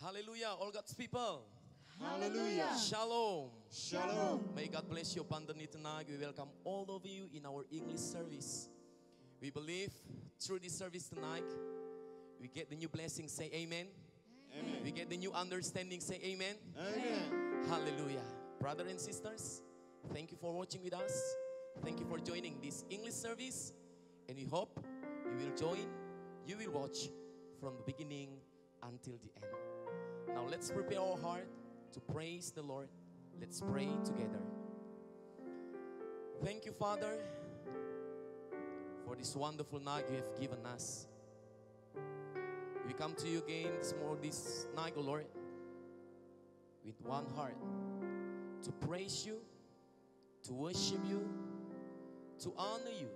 Hallelujah, all God's people. Hallelujah. Shalom. Shalom. May God bless you abundantly tonight. We welcome all of you in our English service. We believe through this service tonight, we get the new blessing. Say amen. Amen. We get the new understanding. Say amen. Amen. Hallelujah. Brothers and sisters, thank you for watching with us. Thank you for joining this English service. And we hope you will join, you will watch from the beginning until the end. Now let's prepare our heart to praise the Lord. Let's pray together. Thank you, Father, for this wonderful night you have given us. We come to you again this night, O Lord, with one heart to praise you, to worship you, to honor you,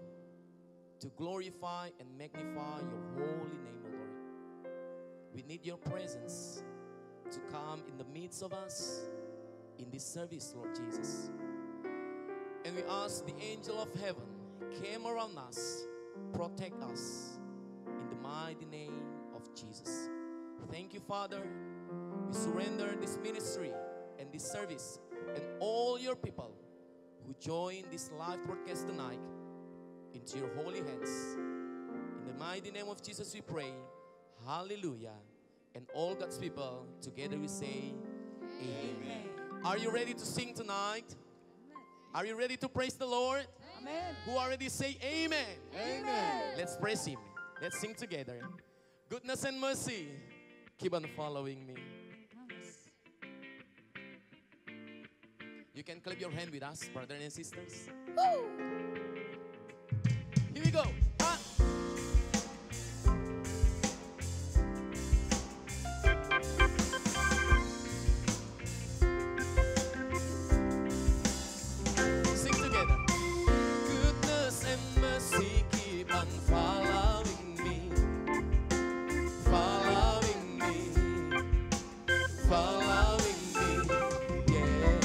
to glorify and magnify your holy name, O Lord. We need your presence to come in the midst of us in this service, Lord Jesus. And we ask the angel of heaven came around us, protect us in the mighty name of Jesus. Thank you, Father. We surrender this ministry and this service and all your people who join this live broadcast tonight into your holy hands. In the mighty name of Jesus we pray. Hallelujah. And all God's people together we say amen. Are you ready to sing tonight? Are you ready to praise the Lord? Amen. Who already say amen? Amen. Let's praise him. Let's sing together. Goodness and mercy keep on following me. You can clap your hand with us, brothers and sisters. Woo! Here we go. Sing together. Goodness and mercy keep on following me, following me, following me. Yeah.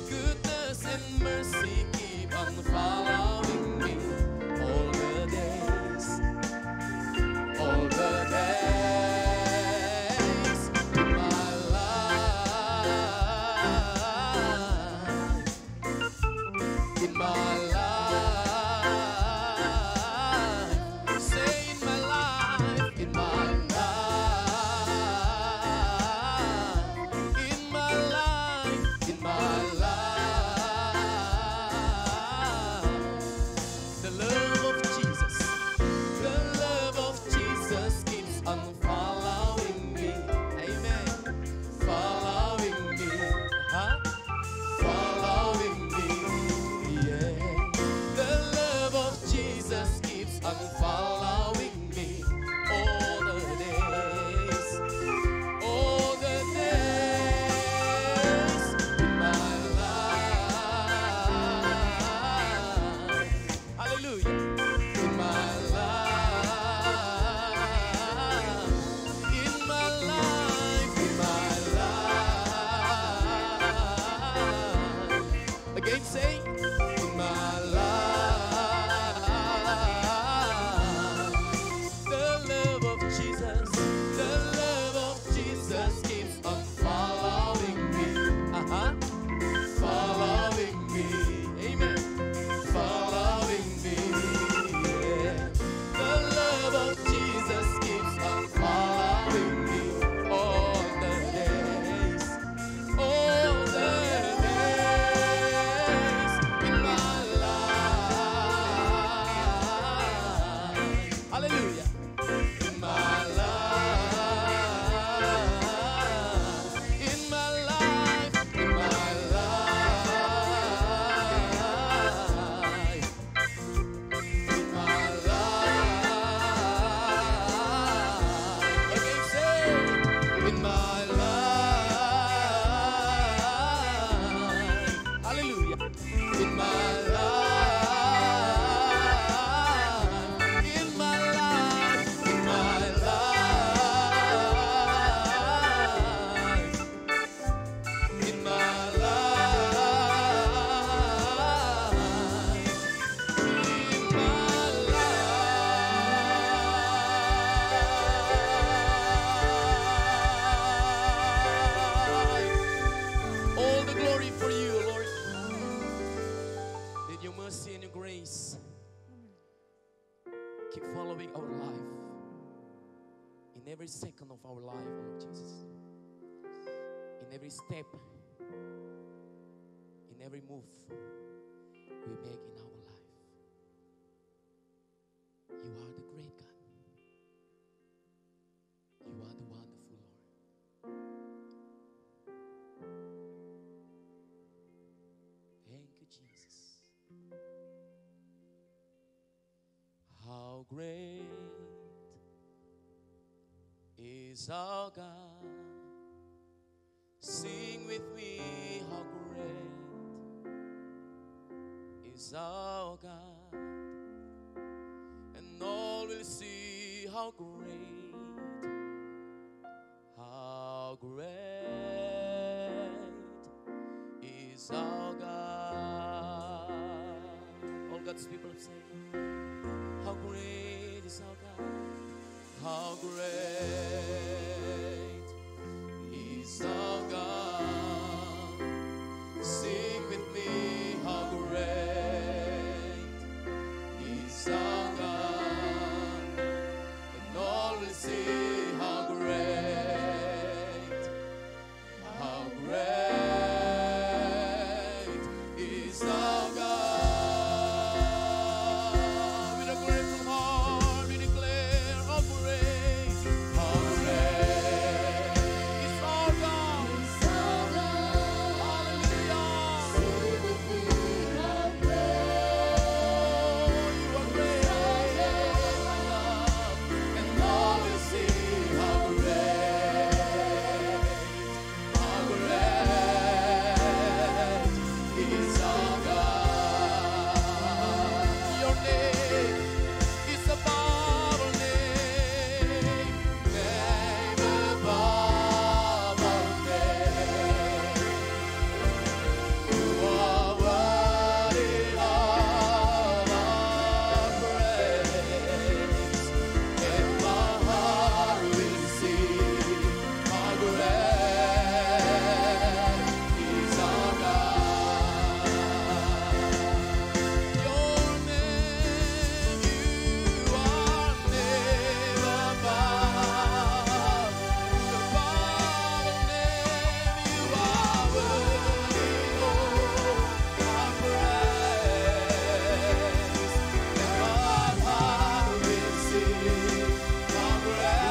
Goodness and mercy keep on following me. keep following our life. In every second of our life, oh Lord Jesus. In every step, in every move we make in our life. You are the great God. You are the wonderful Lord. Thank you, Jesus. How great is our God. Sing with me, how great is our God. And all will see how great is our God. All God's people say, how great is our God. How great is our God. Sing with me, how great is our God. And all will see how great is our God. With a grateful heart we declare how great is our God. Hallelujah. You are great, and all will see how great is our God. Your name is above all name, name above all name. You are worthy of our praise, and my heart will sing how great is our God. Your name, you are name above all name. You are worthy of our praise, and my heart will sing how great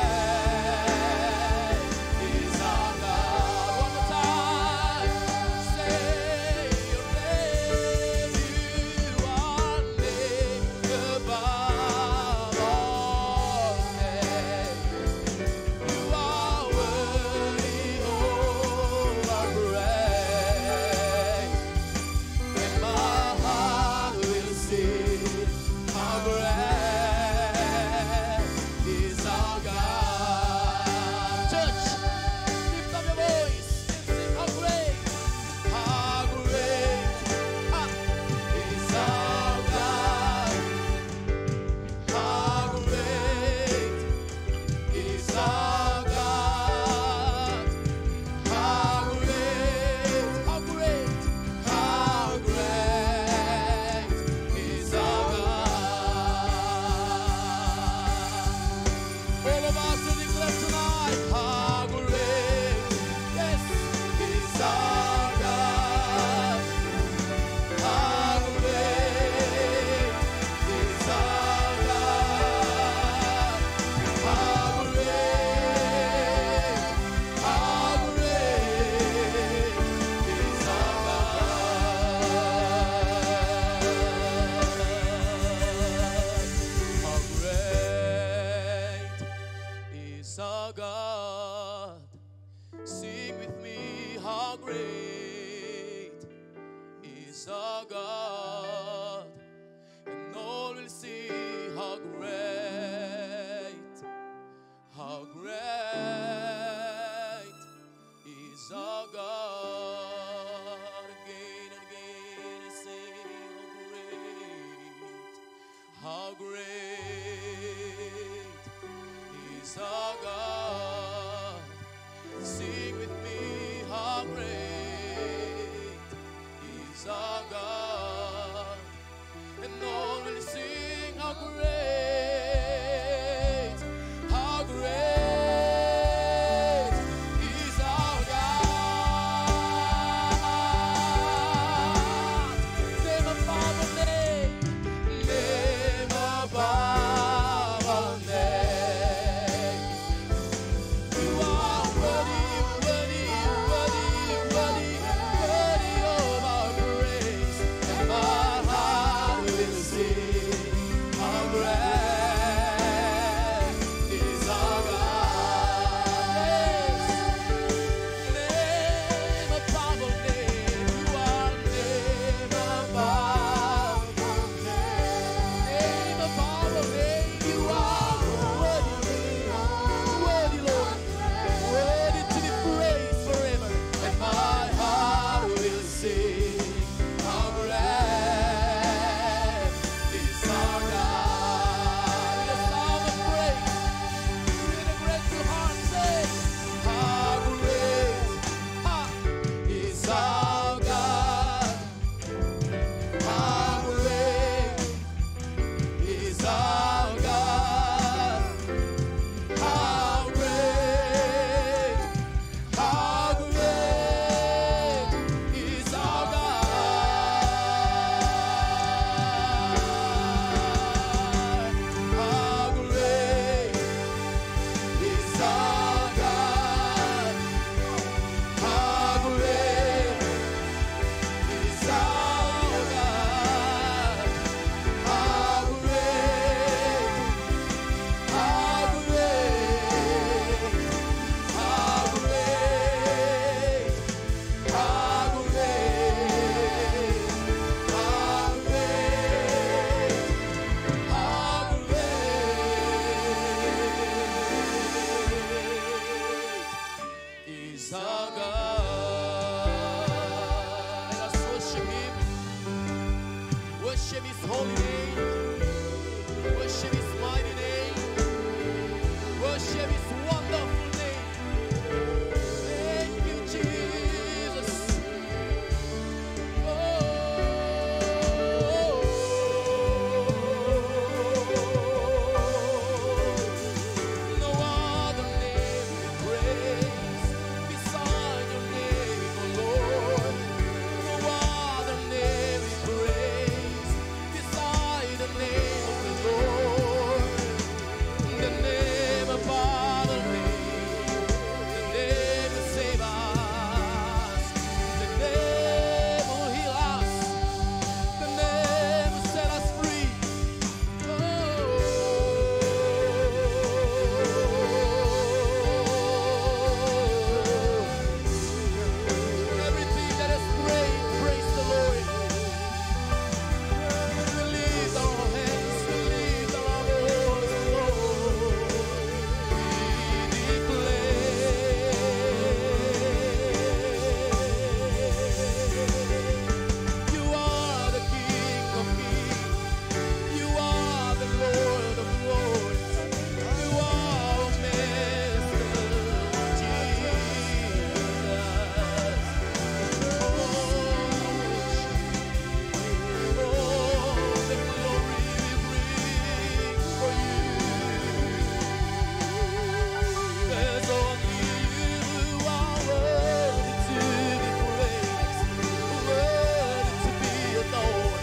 is our God. One more time, say your name. You are name above all names. You are worthy of our praise, and my heart will sing how great is our God. Church, lift up your voice and sing how great is our God. How great is our God. How great is our God. All of us to declare tonight, how great, yes, is our God. How great is our God. How great is our God. How great is our God. Sing with me, how great is our God. And all will see how great is our God. Again and again I say how great is our God. Sing with me, how great is our God. And all will sing how great Worship His mighty name. Worship His wonderful name. Thank you, Jesus. No other name we praise beside your name, O Lord. No other name we praise beside the name of the Lord. The name above all names, the name will save us, the name will heal us, the name will set us free. Everything that is great, praise the Lord. We lift our hands, we lift our voice, Lord. We declare you are the King of Kings. You are the Lord of Lords. You are Master Jesus. Oh, the glory we bring for you. There's only you are worthy to be praised, worthy to be adored.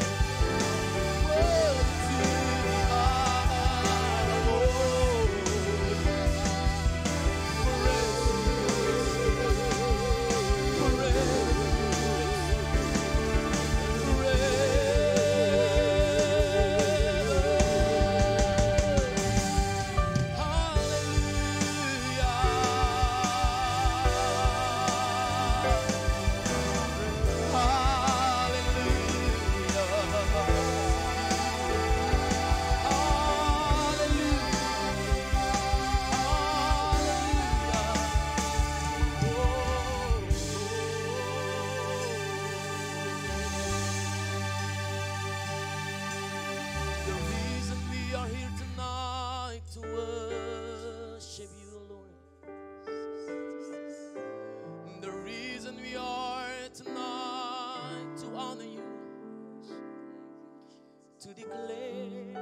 The reason we are here tonight to worship you, Lord. The reason we are tonight to honor you, to declare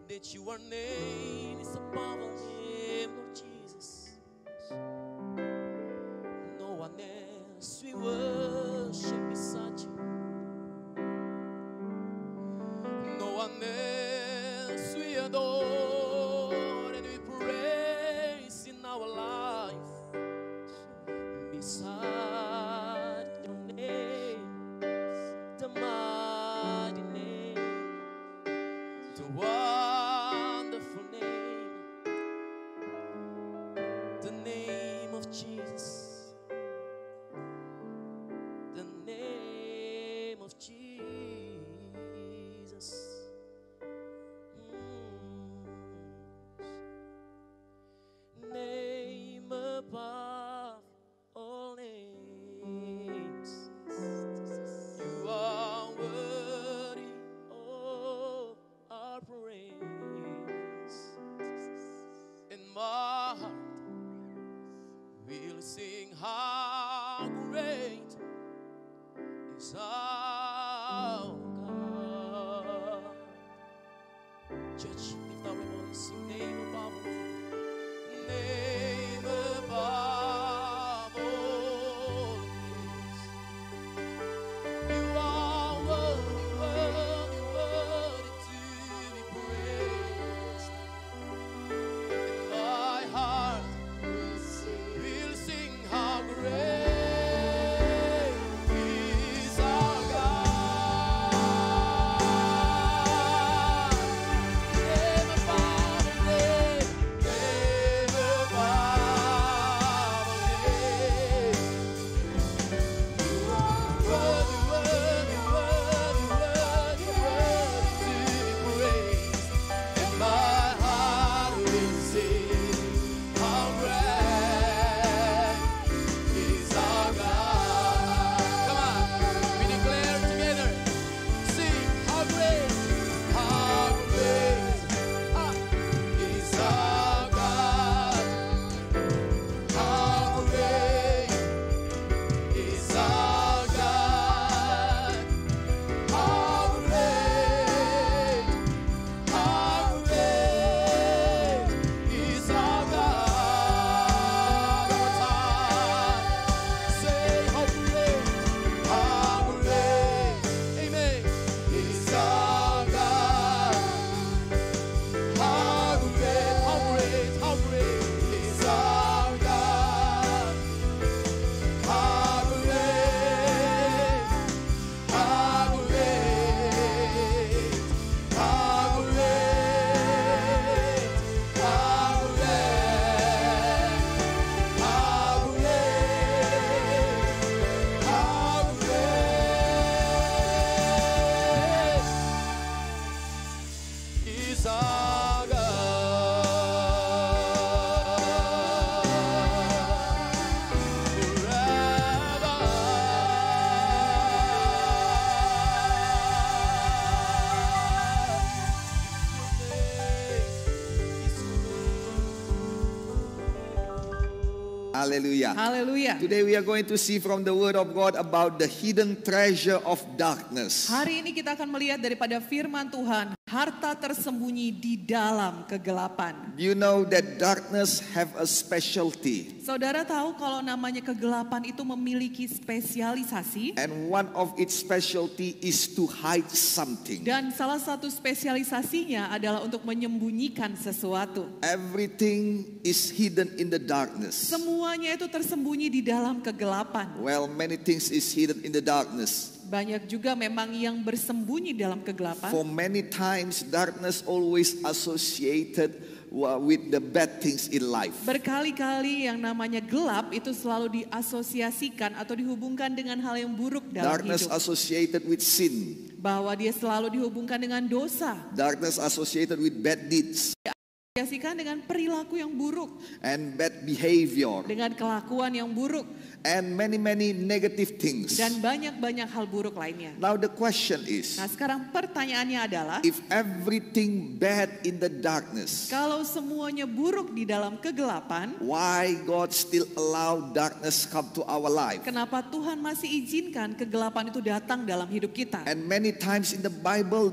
that your name is above all name, Lord Jesus. No one else we worship beside you. No one else we adore and we praise in our life beside your name, the mighty name, the wonderful name, the name of Jesus, the name of Jesus. Name above all names. You are worthy of our praise. In my heart we'll sing how great is our God. Church, lift our voice, sing name above all. Name above all names. You are worthy, worthy, worthy to be praised. In my heart we'll sing how great is our Hallelujah. Haleluya. Today we are going to see from the Word of God about the hidden treasure of darkness. Hari ini kita akan melihat daripada firman Tuhan, harta tersembunyi di dalam kegelapan. You know that darkness have a specialty, Saudara tahu kalau namanya kegelapan itu memiliki spesialisasi. and one of its specialty is to hide something. Dan salah satu spesialisasinya adalah untuk menyembunyikan sesuatu. Everything is hidden in the darkness. Semuanya itu tersembunyi di dalam kegelapan. Well, many things is hidden in the darkness. Banyak juga memang yang bersembunyi dalam kegelapan. For many times, darkness always associated with the bad things in life. Berkali-kali yang namanya gelap itu selalu diasosiasikan atau dihubungkan dengan hal yang buruk dalam Darkness hidup. associated with sin. Bahwa dia selalu dihubungkan dengan dosa. Darkness associated with bad deeds Diasosiasikan dengan perilaku yang buruk. and bad behavior Dengan kelakuan yang buruk. and many negative things. Dan banyak-banyak hal buruk lainnya. Now the question is, Nah sekarang pertanyaannya adalah, if everything bad in the darkness, kalau semuanya buruk di dalam kegelapan, why God still allow darkness come to our life? kenapa Tuhan masih izinkan kegelapan itu datang dalam hidup kita? And many times in the Bible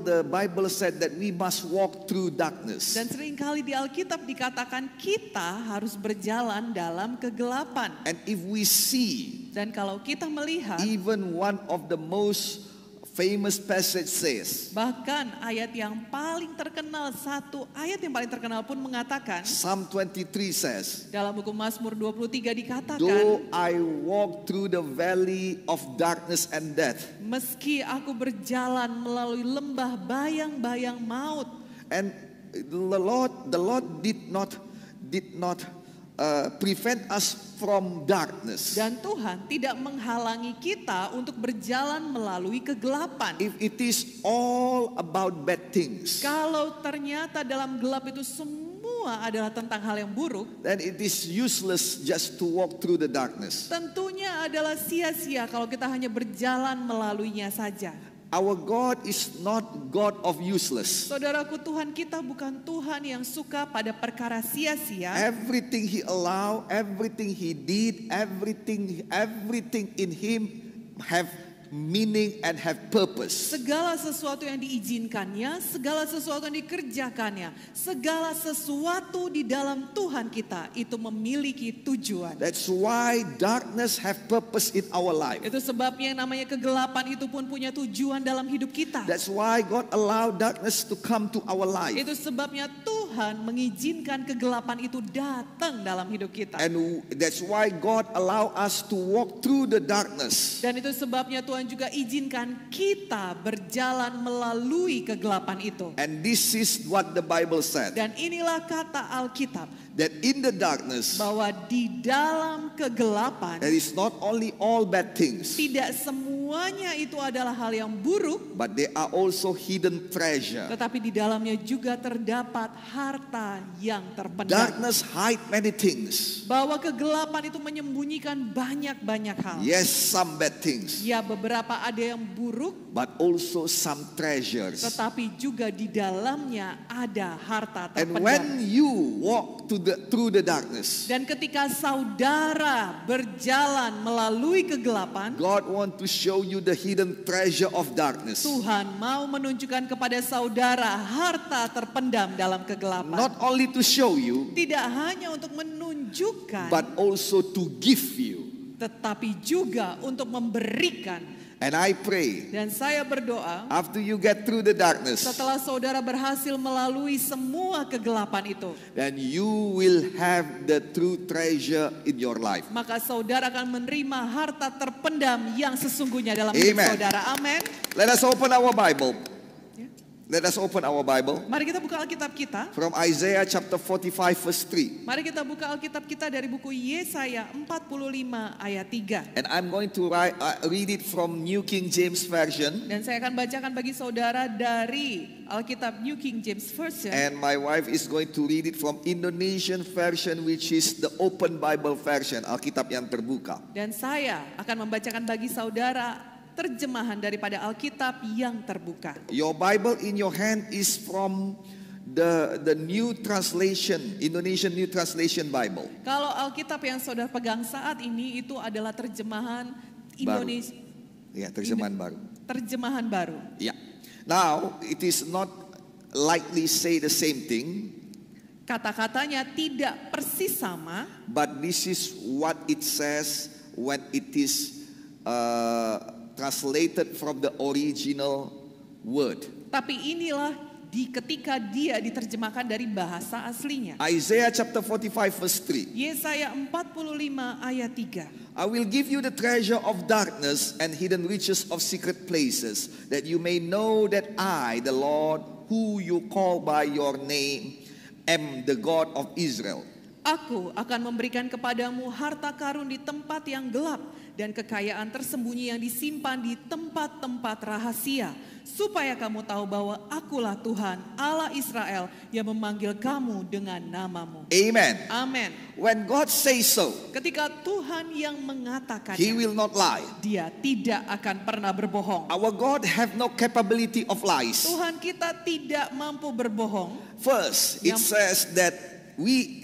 said that we must walk through darkness. Dan seringkali di Alkitab dikatakan kita harus berjalan dalam kegelapan. And if we see Dan kalau kita melihat, even one of the most famous passage says, bahkan ayat yang paling terkenal, satu ayat yang paling terkenal pun mengatakan, Psalm 23 says, dalam buku Mazmur 23 dikatakan, though I walk through the valley of darkness and death, meski aku berjalan melalui lembah bayang-bayang maut. and the Lord did not prevent us from darkness. Dan Tuhan tidak menghalangi kita untuk berjalan melalui kegelapan. If it is all about bad things, Kalau ternyata dalam gelap itu semua adalah tentang hal yang buruk, then it is useless just to walk through the darkness. tentunya adalah sia-sia kalau kita hanya berjalan melaluinya saja. Our God is not God of useless. Saudaraku, Tuhan kita bukan Tuhan yang suka pada perkara sia-sia. Everything He allow, everything He did, everything in Him have meaning and have purpose. Segala sesuatu yang diizinkannya, segala sesuatu yang dikerjakannya, segala sesuatu di dalam Tuhan kita itu memiliki tujuan. That's why darkness have purpose in our life. Itu sebabnya yang namanya kegelapan itu pun punya tujuan dalam hidup kita. That's why God allow darkness to come to our life. Itu sebabnya Tuhan mengizinkan kegelapan itu datang dalam hidup kita. And that's why God allow us to walk through the darkness. Dan itu sebabnya Tuhan juga izinkan kita berjalan melalui kegelapan itu. And this is what the Bible said, Dan inilah kata Alkitab, that in the darkness bahwa di dalam kegelapan there is not only all bad things, tidak semuanya itu adalah hal yang buruk, but there are also hidden treasure. tetapi di dalamnya juga terdapat harta yang terpendam. Darkness hide many things. Bahwa kegelapan itu menyembunyikan banyak-banyak hal. Yes, some bad things, Ya, beberapa ada yang buruk, but also some treasures. tetapi juga di dalamnya ada harta And terpendam. when you walk through the darkness, Dan ketika saudara berjalan melalui kegelapan, God want to show you the hidden treasure of darkness. Tuhan mau menunjukkan kepada saudara harta terpendam dalam kegelapan. Not only to show you, Tidak hanya untuk menunjukkan, but also to give you. tetapi juga untuk memberikan. And I pray, Dan saya berdoa, after you get through the darkness, setelah saudara berhasil melalui semua kegelapan itu, then you will have the true treasure in your life. maka saudara akan menerima harta terpendam yang sesungguhnya dalam hidup Amen. saudara. Amin. Let us open our Bible. Ya. Let us open our Bible Mari kita buka Alkitab kita. from Isaiah chapter 45 verse 3. Mari kita buka Alkitab kita dari buku Yesaya 45 ayat 3. And I'm going to read it from New King James Version. Dan saya akan bacakan bagi saudara dari Alkitab New King James Version. And my wife is going to read it from Indonesian version, which is the Open Bible version, Alkitab yang terbuka. Dan saya akan membacakan bagi saudara terjemahan daripada Alkitab yang terbuka. Your Bible in your hand is from the New Translation, Indonesian New Translation Bible. Kalau Alkitab yang saudara pegang saat ini itu adalah terjemahan Indonesia, Ya, terjemahan baru. terjemahan baru. Yeah. Now, it is not likely say the same thing, Kata-katanya tidak persis sama, but this is what it says when it is translated from the original word. tapi inilah ketika dia diterjemahkan dari bahasa aslinya. Isaiah chapter 45 verse 3. Yesaya 45 ayat 3. I will give you the treasure of darkness and hidden riches of secret places, that you may know that I, the Lord, who you call by your name, am the God of Israel. Aku akan memberikan kepadamu harta karun di tempat yang gelap dan kekayaan tersembunyi yang disimpan di tempat-tempat rahasia, supaya kamu tahu bahwa akulah Tuhan Allah Israel yang memanggil kamu dengan namamu. Amen. Amin. When God says so, Ketika Tuhan yang He mengatakannya, will not lie. dia tidak akan pernah berbohong. Our God have no capability of lies. Tuhan kita tidak mampu berbohong. First, it says that we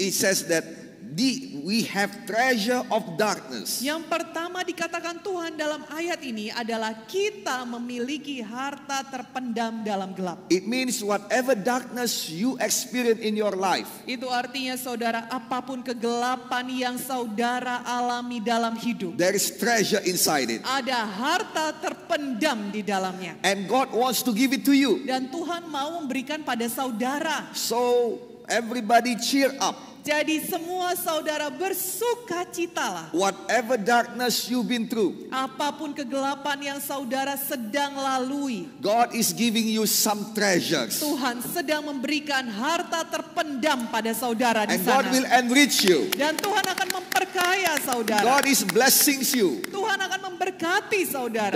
have treasure of darkness. Yang pertama dikatakan Tuhan dalam ayat ini adalah kita memiliki harta terpendam dalam gelap. It means whatever darkness you experience in your life, Itu artinya saudara, apapun kegelapan yang saudara alami dalam hidup, there is treasure inside it. ada harta terpendam di dalamnya. And God wants to give it to you. Dan Tuhan mau memberikan pada saudara. So everybody cheer up. Jadi semua saudara bersukacitalah. Whatever darkness you've been through, Apapun kegelapan yang saudara sedang lalui, God is giving you some treasures. Tuhan sedang memberikan harta terpendam pada saudara di And God sana. will enrich you. Dan Tuhan akan memperkaya saudara. God is blessing you. Tuhan akan memberkati saudara.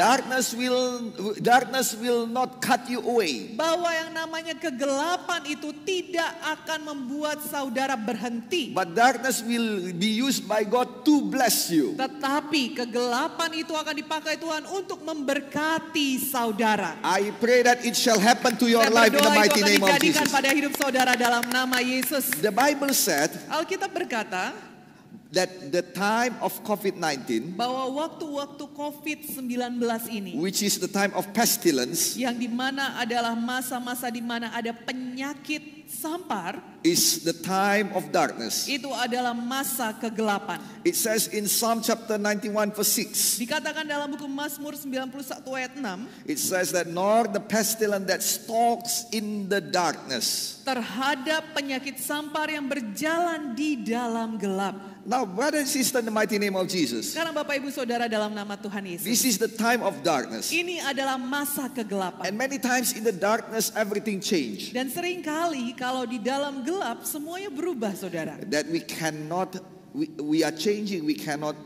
Darkness will not cut you away. Bahwa yang namanya kegelapan itu tidak akan membuat saudara berhenti. But darkness will be used by God to bless you. Tetapi kegelapan itu akan dipakai Tuhan untuk memberkati saudara. I pray that it shall happen to your Saya life in the berdoa itu mighty akan name of dijadikan Jesus. pada hidup saudara dalam nama Yesus. The Bible said Alkitab berkata that the time of COVID-19, bahwa waktu-waktu COVID-19 ini, which is the time of pestilence, yang dimana adalah masa-masa dimana ada penyakit sampar, is the time of darkness. itu adalah masa kegelapan. It says in Psalm chapter 91 verse 6, Dikatakan dalam buku Mazmur 91 ayat 6, it says that nor the pestilence that stalks in the darkness. terhadap penyakit sampar yang berjalan di dalam gelap. Now, brother and sister, in the mighty name of Jesus, Sekarang Bapak Ibu Saudara dalam nama Tuhan Yesus, this is the time of darkness. ini adalah masa kegelapan. And many times in the darkness, everything change. Dan seringkali kalau di dalam gelap semuanya berubah saudara. That we cannot, we are changing. We cannot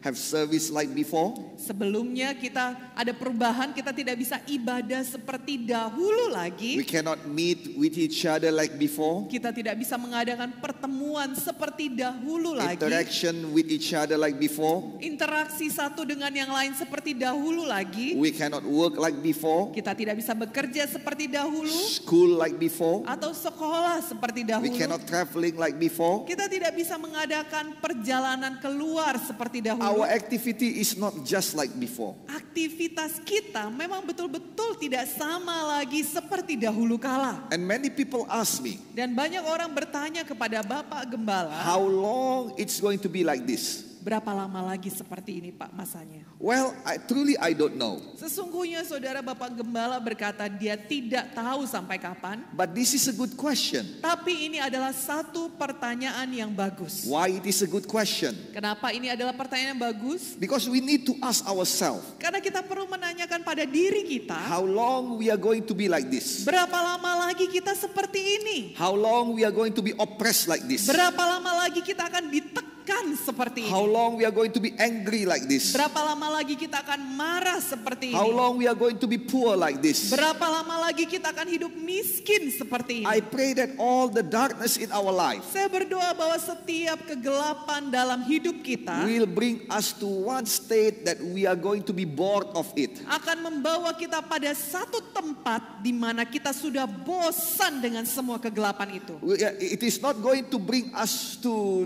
have service like before. Sebelumnya kita ada perubahan, kita tidak bisa ibadah seperti dahulu We lagi. cannot meet with each other like before. Kita tidak bisa mengadakan pertemuan seperti dahulu lagi. Interaction with each other like before. Interaksi satu dengan yang lain seperti dahulu lagi. We cannot work like before. Kita tidak bisa bekerja seperti dahulu School like before. atau sekolah seperti We dahulu. cannot traveling like before. Kita tidak bisa mengadakan perjalanan keluar seperti dahulu. Our activity is not just like before. Aktivitas kita memang betul-betul tidak sama lagi seperti dahulu kala. And many people ask me, Dan banyak orang bertanya kepada Bapak Gembala, how long it's going to be like this? berapa lama lagi seperti ini Pak masanya? Well, I don't know. Sesungguhnya saudara Bapak Gembala berkata dia tidak tahu sampai kapan. But this is a good question. Tapi ini adalah satu pertanyaan yang bagus. Why it is a good question? Kenapa ini adalah pertanyaan yang bagus? Because we need to ask ourselves, Karena kita perlu menanyakan pada diri kita, how long we are going to be like this? berapa lama lagi kita seperti ini? How long we are going to be oppressed like this? Berapa lama lagi kita akan ditekan akan seperti How ini? long we are going to be angry like this? Berapa lama lagi kita akan marah seperti How ini? long we are going to be poor like this? Berapa lama lagi kita akan hidup miskin seperti I ini? pray that all the darkness in our life Saya berdoa bahwa setiap kegelapan dalam hidup kita will bring us to one state that we are going to be bored of it. akan membawa kita pada satu tempat di mana kita sudah bosan dengan semua kegelapan itu. It is not going to bring us to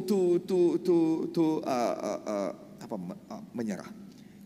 menyerah,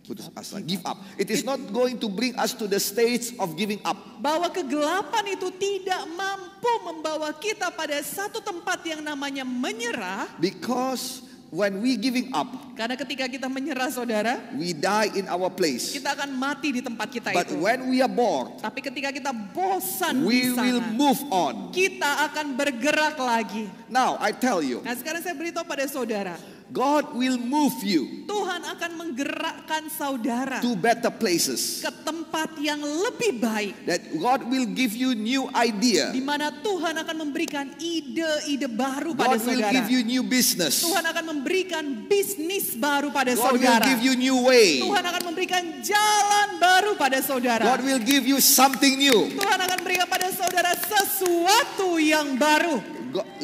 putus asa, give up. It is not going to bring us to the stage of giving up. Bahwa kegelapan itu tidak mampu membawa kita pada satu tempat yang namanya menyerah. Because when we giving up, Karena ketika kita menyerah saudara, we die in our place. kita akan mati di tempat kita But itu. when we are bored, Tapi ketika kita bosan we di will sana, move on. kita akan bergerak lagi. Now I tell you, Nah sekarang saya beritahu pada saudara, God will move you Tuhan akan menggerakkan saudara to better places. ke tempat yang lebih baik. That God will give you new idea. Di mana Tuhan akan memberikan ide-ide baru pada God will saudara. give you new business. Tuhan akan memberikan bisnis baru pada God will saudara. give you new way. Tuhan akan memberikan jalan baru pada saudara. God will give you something new. Tuhan akan berikan pada saudara sesuatu yang baru.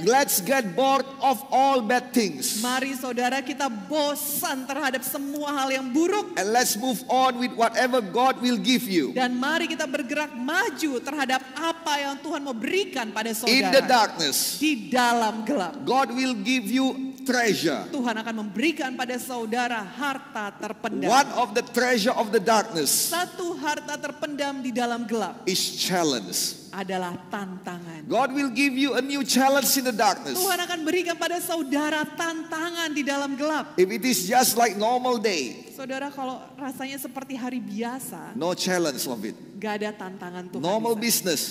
Let's get bored of all bad things. Mari saudara kita bosan terhadap semua hal yang buruk. And let's move on with whatever God will give you. Dan mari kita bergerak maju terhadap apa yang Tuhan mau berikan pada In the saudara. darkness, Di dalam gelap. God will give you treasure. Tuhan akan memberikan pada saudara harta terpendam. One of the treasure of the darkness Satu harta terpendam di dalam gelap is challenge. adalah tantangan. God will give you a new challenge in the darkness. Tuhan akan berikan pada saudara tantangan di dalam gelap. If it is just like normal day, Saudara kalau rasanya seperti hari biasa, no challenge of it. gak ada tantangan Tuhan. Normal di sana. business,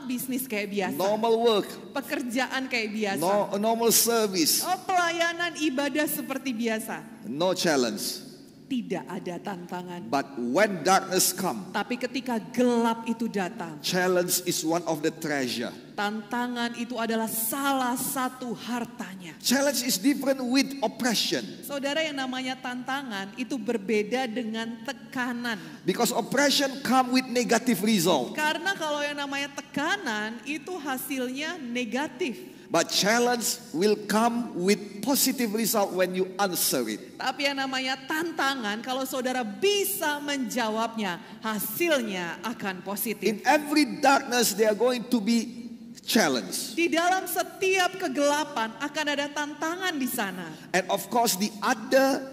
Bisnis kayak biasa. normal work, Pekerjaan kayak biasa. normal service, Pelayanan ibadah seperti biasa. no challenge. Tidak ada tantangan. But when darkness come, Tapi ketika gelap itu datang, challenge is one of the treasure. tantangan itu adalah salah satu hartanya. Challenge is different with oppression. Saudara, yang namanya tantangan itu berbeda dengan tekanan. Because oppression come with negative result. Karena kalau yang namanya tekanan itu hasilnya negatif. But challenge will come with positive result when you answer it. Tapi yang namanya tantangan, kalau saudara bisa menjawabnya, hasilnya akan positif. In every darkness there are going to be challenge. Di dalam setiap kegelapan akan ada tantangan di sana. And of course the other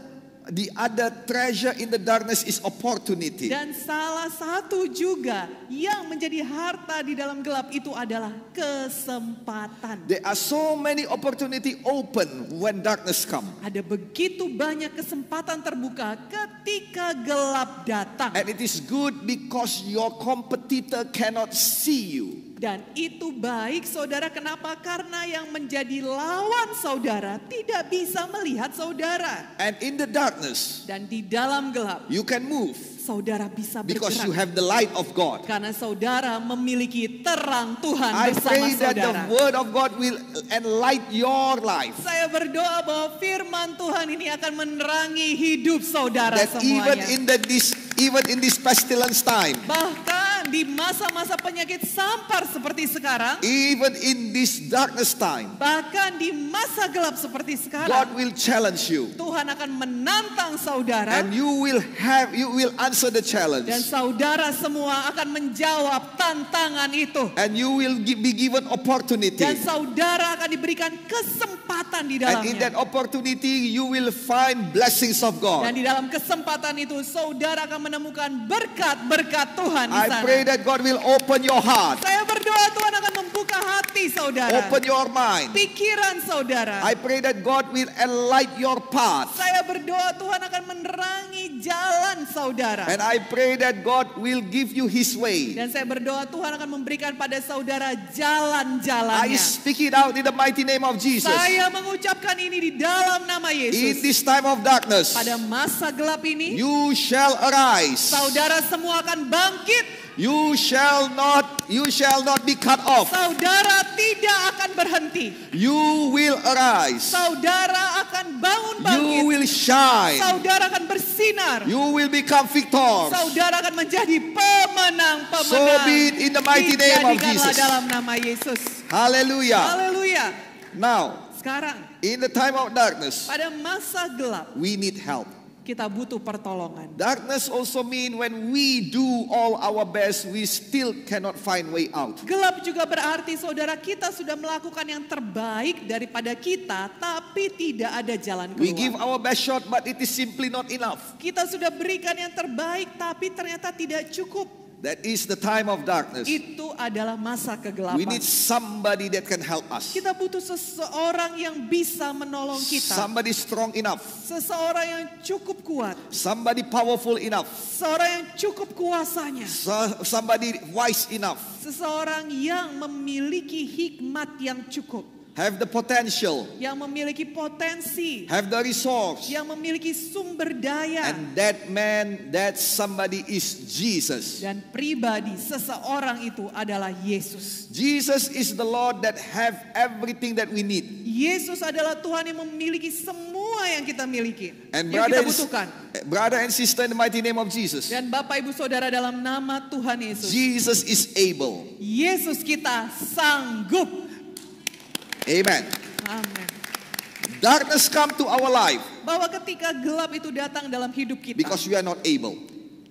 treasure in the darkness is opportunity. Dan salah satu juga yang menjadi harta di dalam gelap itu adalah kesempatan. There are so many opportunity open when darkness come. Ada begitu banyak kesempatan terbuka ketika gelap datang. And it is good because your competitor cannot see you. Dan itu baik saudara, kenapa? Karena yang menjadi lawan saudara tidak bisa melihat saudara. And in the darkness Dan di dalam gelap you can move saudara bisa because you bergerak. have the light of God. Karena saudara memiliki terang Tuhan I bersama pray that the saudara. word of God will enlighten your life. Saya berdoa bahwa firman Tuhan ini akan menerangi hidup saudara That even semuanya. even in this pestilence time, Bahkan di masa-masa penyakit sampar seperti sekarang, even in this darkness time, bahkan di masa gelap seperti God sekarang, will challenge you. Tuhan akan menantang saudara. And you will answer the challenge. Dan saudara semua akan menjawab tantangan itu. And you will be given opportunity. Dan saudara akan diberikan kesempatan di And in that dalamnya. opportunity you will find blessings of Dan God. di dalam kesempatan itu saudara akan menemukan berkat-berkat Tuhan di I sana. pray that God will open your heart, Saya berdoa Tuhan akan membuka hati saudara. open your mind. Pikiran saudara. I pray that God will enlighten your path. Saya berdoa Tuhan akan menerangi jalan saudara. And I pray that God will give you His way. Dan saya berdoa Tuhan akan memberikan pada saudara I jalan-jalannya. speak it out in the mighty name of Jesus. Saya mengucapkan ini di dalam nama In Yesus. this time of darkness, Pada masa gelap ini, you shall arise. saudara semua akan bangkit. You shall not be cut off. Saudara tidak akan berhenti. You will arise. Saudara akan bangun You bangkit. will shine. Saudara akan bersinar. You will become victors. Saudara akan menjadi pemenang-pemenang. So be it in the mighty name of Dijadikanlah Jesus. dalam nama Yesus. Hallelujah. Haleluya. Now, Sekarang, in the time of darkness, pada masa gelap, we need help. kita butuh pertolongan. Darkness also mean when we do all our best, we still cannot find way out. Gelap juga berarti saudara kita sudah melakukan yang terbaik daripada kita, tapi tidak ada jalan We give keluar. our best shot, but it is simply not enough. Kita sudah berikan yang terbaik, tapi ternyata tidak cukup. That is the time of darkness. Itu adalah masa We kegelapan. need somebody that can help us. Kita butuh seseorang yang bisa menolong kita. Somebody strong enough. Seseorang yang cukup kuat. Somebody powerful enough. Seseorang yang cukup kuasanya. Somebody wise enough. Seseorang yang memiliki hikmat yang cukup. Have the potential. Yang memiliki potensi. Have the resource. Yang memiliki sumber daya. And that man, that somebody is Jesus. Dan pribadi seseorang itu adalah Yesus. Jesus is the Lord that have everything that we need. Yesus adalah Tuhan yang memiliki semua yang kita miliki. And Yang kita butuhkan. brother and sister in the mighty name of Jesus. Dan Bapak Ibu Saudara dalam nama Tuhan Yesus. Jesus is able. Yesus kita sanggup. Amen. Amin. Darkness come to our life Bahwa ketika gelap itu datang dalam hidup kita, because we are not able.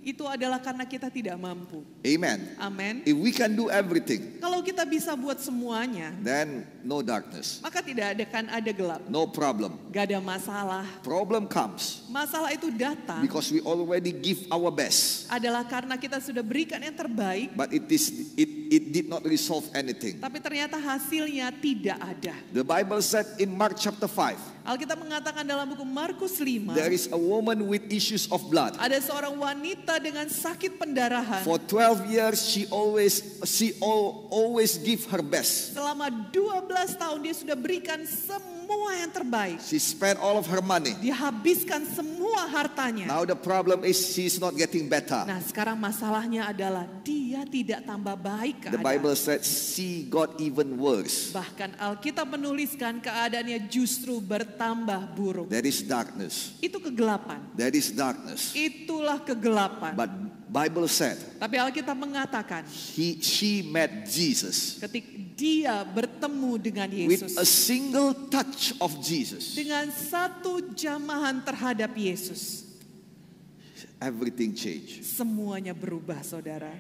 itu adalah karena kita tidak mampu. Amen. Amin. If we can do everything, Kalau kita bisa buat semuanya, then no darkness, maka tidak ada gelap. no problem. Gak ada masalah. Problem comes Masalah itu datang because we already give our best, adalah karena kita sudah berikan yang terbaik, but it did not resolve anything. tapi ternyata hasilnya tidak ada. The Bible said in Mark chapter 5, Alkitab mengatakan dalam buku Markus 5, there is a woman with issues of blood. ada seorang wanita dengan sakit pendarahan. For 12 years she always give her best. Selama 12 tahun dia sudah berikan semua yang terbaik. She spent all of her money. Dihabiskan semua hartanya. Now the problem is she's not getting better. Nah, sekarang masalahnya adalah dia tidak tambah baik The keadaan. Bible said she got even worse. Bahkan Alkitab menuliskan keadaannya justru bertambah buruk. That is darkness. Itu kegelapan. That is darkness. Itulah kegelapan. But Bible said Tapi Alkitab mengatakan she met Jesus. ketika dia bertemu dengan With Yesus, a single touch of Jesus, dengan satu jamahan terhadap Yesus, everything changed. semuanya berubah, saudara.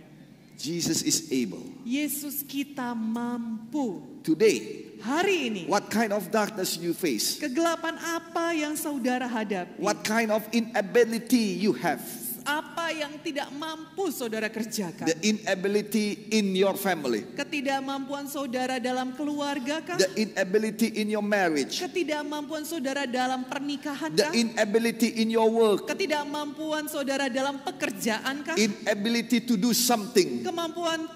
Jesus is able. Yesus kita mampu. Today, Hari ini, what kind of darkness you face? kegelapan apa yang saudara hadapi? What kind of inability you have? Apa yang tidak mampu saudara kerjakan? The inability in your family. Ketidakmampuan saudara dalam keluarga kah? The inability in your marriage. Ketidakmampuan saudara dalam pernikahan The kah? inability in your work. Ketidakmampuan saudara dalam pekerjaan kah? Inability to do something.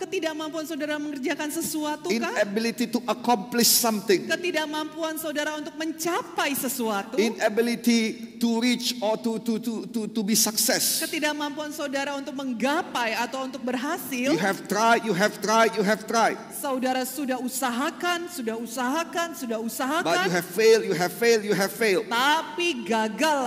Ketidakmampuan saudara mengerjakan sesuatu kah? Inability to accomplish something. Ketidakmampuan saudara untuk mencapai sesuatu? Inability to reach or to be success. Ketidakmampuan saudara untuk menggapai atau untuk berhasil? You have tried. Saudara sudah usahakan, But you have failed. tapi gagal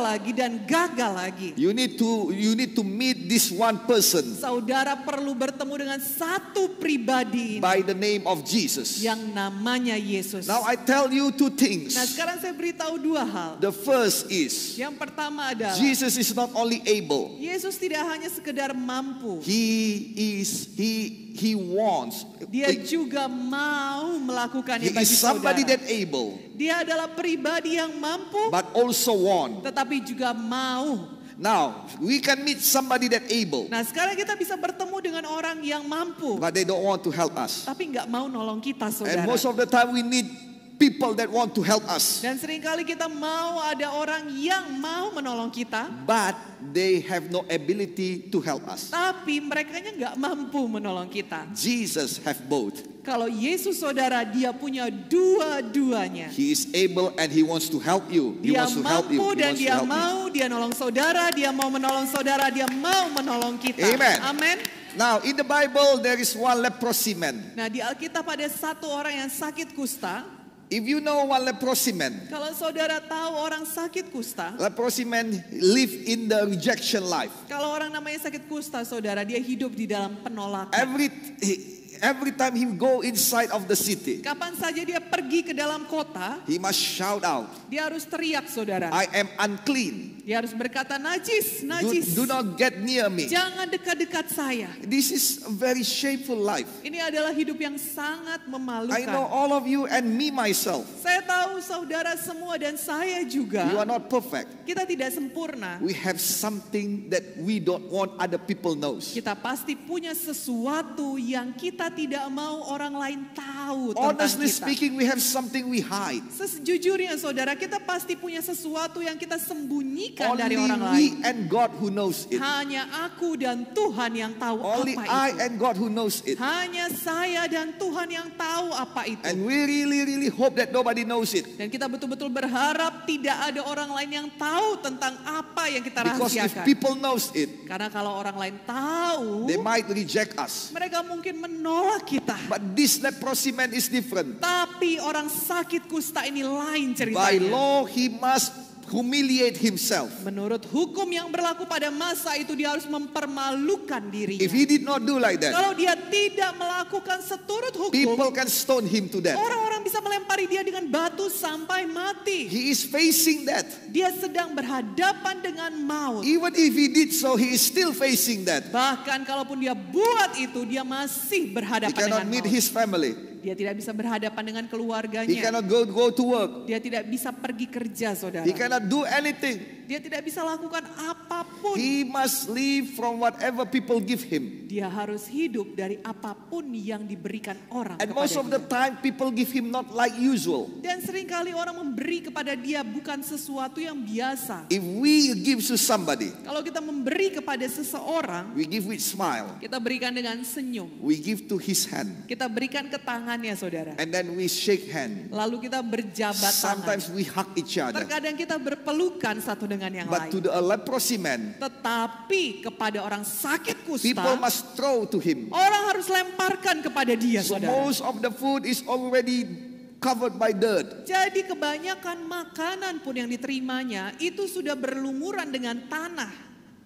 lagi dan gagal lagi. You need to meet this one person Saudara perlu bertemu dengan satu pribadi ini by the name of Jesus. yang namanya Yesus. Now I tell you two things. Nah, sekarang saya beritahu dua hal. The first is Yang pertama adalah Jesus is not only able. Yesus tidak hanya sekedar mampu, He wants. dia juga mau melakukannya He bagi is somebody saudara. that able, Dia adalah pribadi yang mampu, but also want. tetapi juga mau. Now we can meet somebody that able, Nah, sekarang kita bisa bertemu dengan orang yang mampu, but they don't want to help us. tapi nggak mau nolong kita, And saudara. most of the time we need people that want to help us, Dan seringkali kita mau ada orang yang mau menolong kita, but they have no ability to help us. tapi merekanya nggak mampu menolong kita. Jesus have both. Kalau Yesus saudara, dia punya dua-duanya. He is able and he wants to help you. He Dia wants to help you. mampu He dan wants to dia help you. mau, dia nolong saudara, dia mau menolong saudara, dia mau menolong kita. Amen. Amin. Now, in the Bible, there is one leprosy man. Nah, di Alkitab ada satu orang yang sakit kusta. If you know one leprosy man, Kalau saudara tahu orang sakit kusta, leprosy man live in the rejection life. kalau orang namanya sakit kusta, saudara, dia hidup di dalam penolakan. Every time he go inside of the city, Kapan saja dia pergi ke dalam kota, he must shout out, dia harus teriak, saudara. I am unclean. Dia harus berkata, najis, Do, najis. do not get near me. Jangan dekat-dekat saya. This is a very shameful life. Ini adalah hidup yang sangat I know memalukan. all of you and me myself. Saya tahu saudara semua dan saya juga, You are not perfect. kita tidak sempurna. We have something that we don't want other people knows. Kita pasti punya sesuatu yang kita tidak mau orang lain tahu tentang Honestly kita. speaking, we have something we hide. Sejujurnya saudara, kita pasti punya sesuatu yang kita sembunyikan Only dari orang we lain. and God who knows it. Hanya aku dan Tuhan yang tahu Only apa I itu. and God who knows it. Hanya saya dan Tuhan yang tahu apa itu. And we really hope that nobody knows it. Dan kita betul-betul berharap tidak ada orang lain yang tahu tentang apa yang kita Because if rahasiakan. people knows it, Karena kalau orang lain tahu, they might reject us. mereka mungkin menolak kita. But this leprosy man is different. Tapi orang sakit kusta ini lain By ceritanya. law, he must humiliate himself. Menurut hukum yang berlaku pada masa itu, dia harus mempermalukan dirinya. If he did not do like that, Kalau dia tidak melakukan seturut people hukum, can stone him to death. orang-orang bisa melempari dia dengan batu sampai mati. He is facing that. Dia sedang berhadapan dengan maut. Even if he did so, he is still facing that. Bahkan kalaupun dia buat itu, dia masih He berhadapan cannot dengan meet maut. his family. Dia tidak bisa berhadapan dengan He keluarganya. cannot go to work. Dia tidak bisa pergi kerja, saudara. He cannot do anything. Dia tidak bisa lakukan apapun. He must live from whatever people give him. Dia harus hidup dari apapun yang diberikan orang And kepada most of the dia. time, people give him not like usual. Dan seringkali orang memberi kepada dia bukan sesuatu yang biasa. If we give to somebody, Kalau kita memberi kepada seseorang, we give with smile. kita berikan dengan senyum. We give to his hand. Kita berikan ke tangannya, saudara. And then we shake hand. Lalu kita berjabat tangan. Sometimes we hug each other. Terkadang kita berpelukan satu dengan yang But to lain. the leprosy man, Tetapi kepada orang sakit people kusta, must throw to him. orang harus lemparkan kepada dia, So saudara. most of the food is already covered by dirt. Jadi kebanyakan makanan pun yang diterimanya itu sudah berlumuran dengan tanah.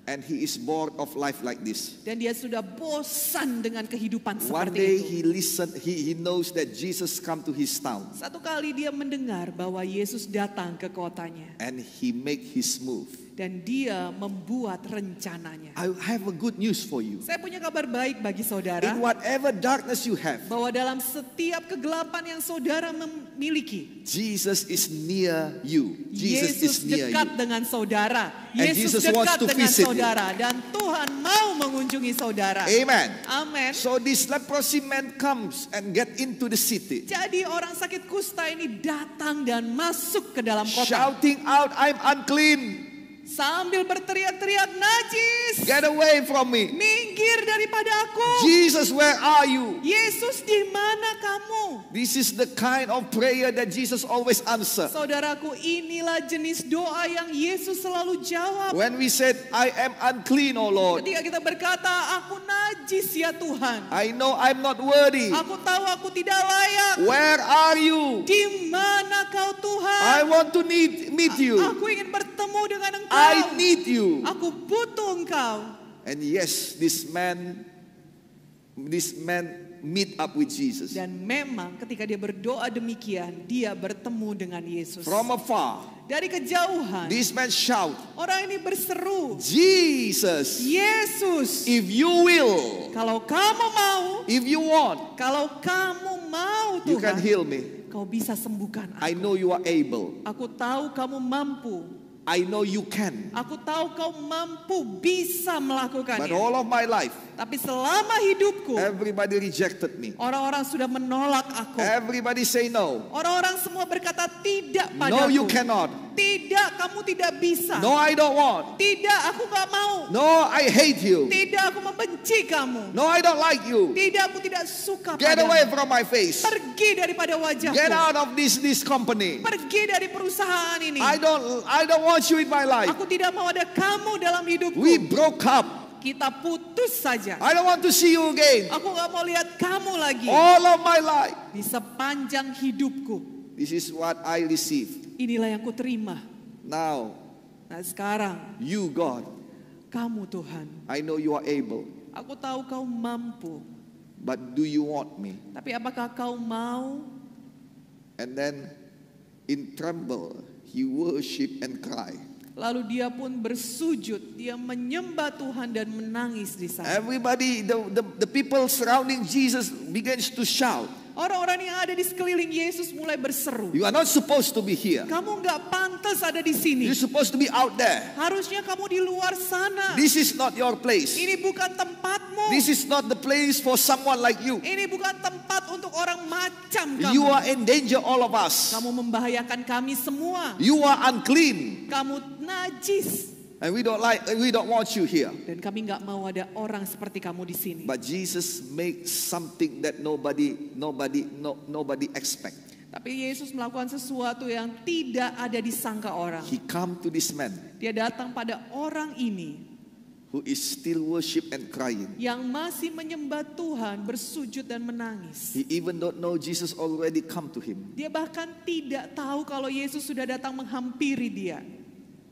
And he is bored of life like this. Dan dia sudah bosan dengan kehidupan One seperti day itu. he knows that Jesus come to his town. Satu kali dia mendengar bahwa Yesus datang ke kotanya. And he make his move. Dan dia membuat rencananya. I have a good news for you. Saya punya kabar baik bagi saudara. In whatever darkness you have, Bahwa dalam setiap kegelapan yang saudara memiliki, Jesus is near you. Jesus is Yesus near dekat you. dengan saudara. And Yesus Jesus wants dekat to dengan visit you. saudara. Dan Tuhan mau mengunjungi saudara. Amen. Amin. So this leprosy man comes and get into the city, Jadi orang sakit kusta ini datang dan masuk ke dalam kota. shouting out, I'm unclean. Sambil berteriak-teriak, najis. Get away from me. Minggir daripada aku. Jesus, where are you? Yesus, di mana kamu? This is the kind of prayer that Jesus always answer. Saudaraku, inilah jenis doa yang Yesus selalu jawab. When we said, I am unclean, O Lord. Ketika kita berkata, aku najis ya Tuhan. I know I'm not worthy. Aku tahu aku tidak layak. Where are you? Di mana kau I Tuhan? want to meet you. Aku ingin bertemu dengan Engkau. I need you. Aku butuh Engkau. And yes, this man meet up with Jesus. Dan memang ketika dia berdoa demikian, dia bertemu dengan Yesus. From afar, Dari kejauhan, this man shout, orang ini berseru, Jesus, Yesus, if you will, kalau kamu mau, if you want, kalau kamu mau you can Tuhan, heal me. kau bisa sembuhkan aku. I know you are able. Aku tahu kamu mampu. I know you can. Aku tahu kau mampu bisa But melakukannya. all of my life, Tapi selama hidupku, everybody rejected me. orang-orang sudah menolak aku. Everybody say no. Orang-orang semua berkata tidak padaku. No, you cannot. Tidak, kamu tidak bisa. No, I don't want. Tidak, aku gak mau. No, I hate you. Tidak, aku membenci kamu. No, I don't like you. Tidak, aku tidak suka Get padamu. away from my face. Pergi daripada wajahku. Get out of this company. Pergi dari perusahaan ini. I don't want you in my life. Aku tidak mau ada kamu dalam hidupku. We broke up. Kita putus saja. I don't want to see you again. Aku gak mau lihat kamu lagi. All of my life. Di sepanjang hidupku. This is what I received. Inilah yang kuterima. Now, Nah sekarang, you God, kamu Tuhan. I know you are able. Aku tahu kau mampu. But do you want me? Tapi apakah kau mau? And then in tremble, he worship and cry. Lalu dia pun bersujud. Dia menyembah Tuhan dan menangis di sana. Everybody, the people surrounding Jesus begins to shout. Orang-orang yang ada di sekeliling Yesus mulai berseru. You are not supposed to be here. Kamu nggak pantas ada di sini. You're supposed to be out there. Harusnya kamu di luar sana. This is not your place. Ini bukan tempatmu. This is not the place for someone like you. Ini bukan tempat untuk orang macam kamu. You are in danger, all of us. Kamu membahayakan kami semua. You are unclean. Kamu najis. And we don't want you here. Dan kami nggak mau ada orang seperti kamu di sini. But Jesus makes something that nobody expect. Tapi Yesus melakukan sesuatu yang tidak ada disangka orang. He come to this man Dia datang pada orang ini who is still worship and crying. yang masih menyembah Tuhan, bersujud dan menangis. He even don't know Jesus already come to him. Dia bahkan tidak tahu kalau Yesus sudah datang menghampiri dia.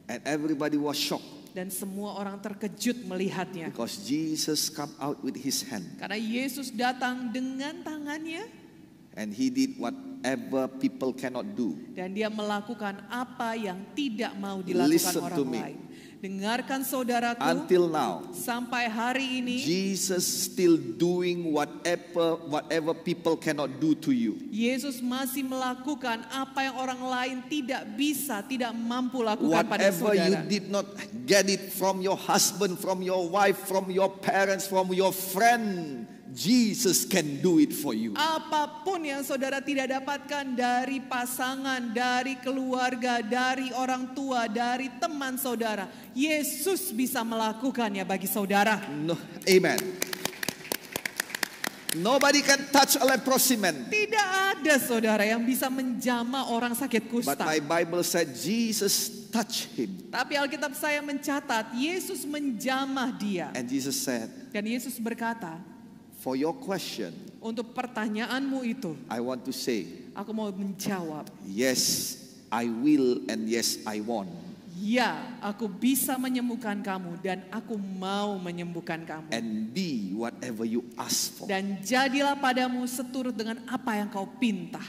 And everybody was shocked Dan semua orang terkejut melihatnya. because Jesus come out with his hand Karena Yesus datang dengan tangannya and he did whatever people cannot do. dan dia melakukan apa yang tidak mau dilakukan Listen to orang me. lain. Dengarkan saudaraku, Until now, sampai hari ini Jesus still doing whatever people cannot do to you. Yesus masih melakukan apa yang orang lain tidak bisa, tidak mampu lakukan pada Whatever you saudara. did not get it from your husband, from your wife, from your parents, from your friend, Jesus can do it for you. Apapun yang saudara tidak dapatkan dari pasangan, dari keluarga, dari orang tua, dari teman saudara, Yesus bisa melakukannya bagi saudara. No, amen. Nobody can touch a leprosy man. Tidak ada saudara yang bisa menjamah orang sakit But kusta. my Bible said Jesus touched him. Tapi Alkitab saya mencatat Yesus menjamah dia. And Jesus said, Dan Yesus berkata, for your question, untuk pertanyaanmu itu, I want to say, aku mau menjawab, yes, I will and yes, I want. ya, aku bisa menyembuhkan kamu dan aku mau menyembuhkan kamu. And be whatever you ask for. Dan jadilah padamu seturut dengan apa yang kau pinta.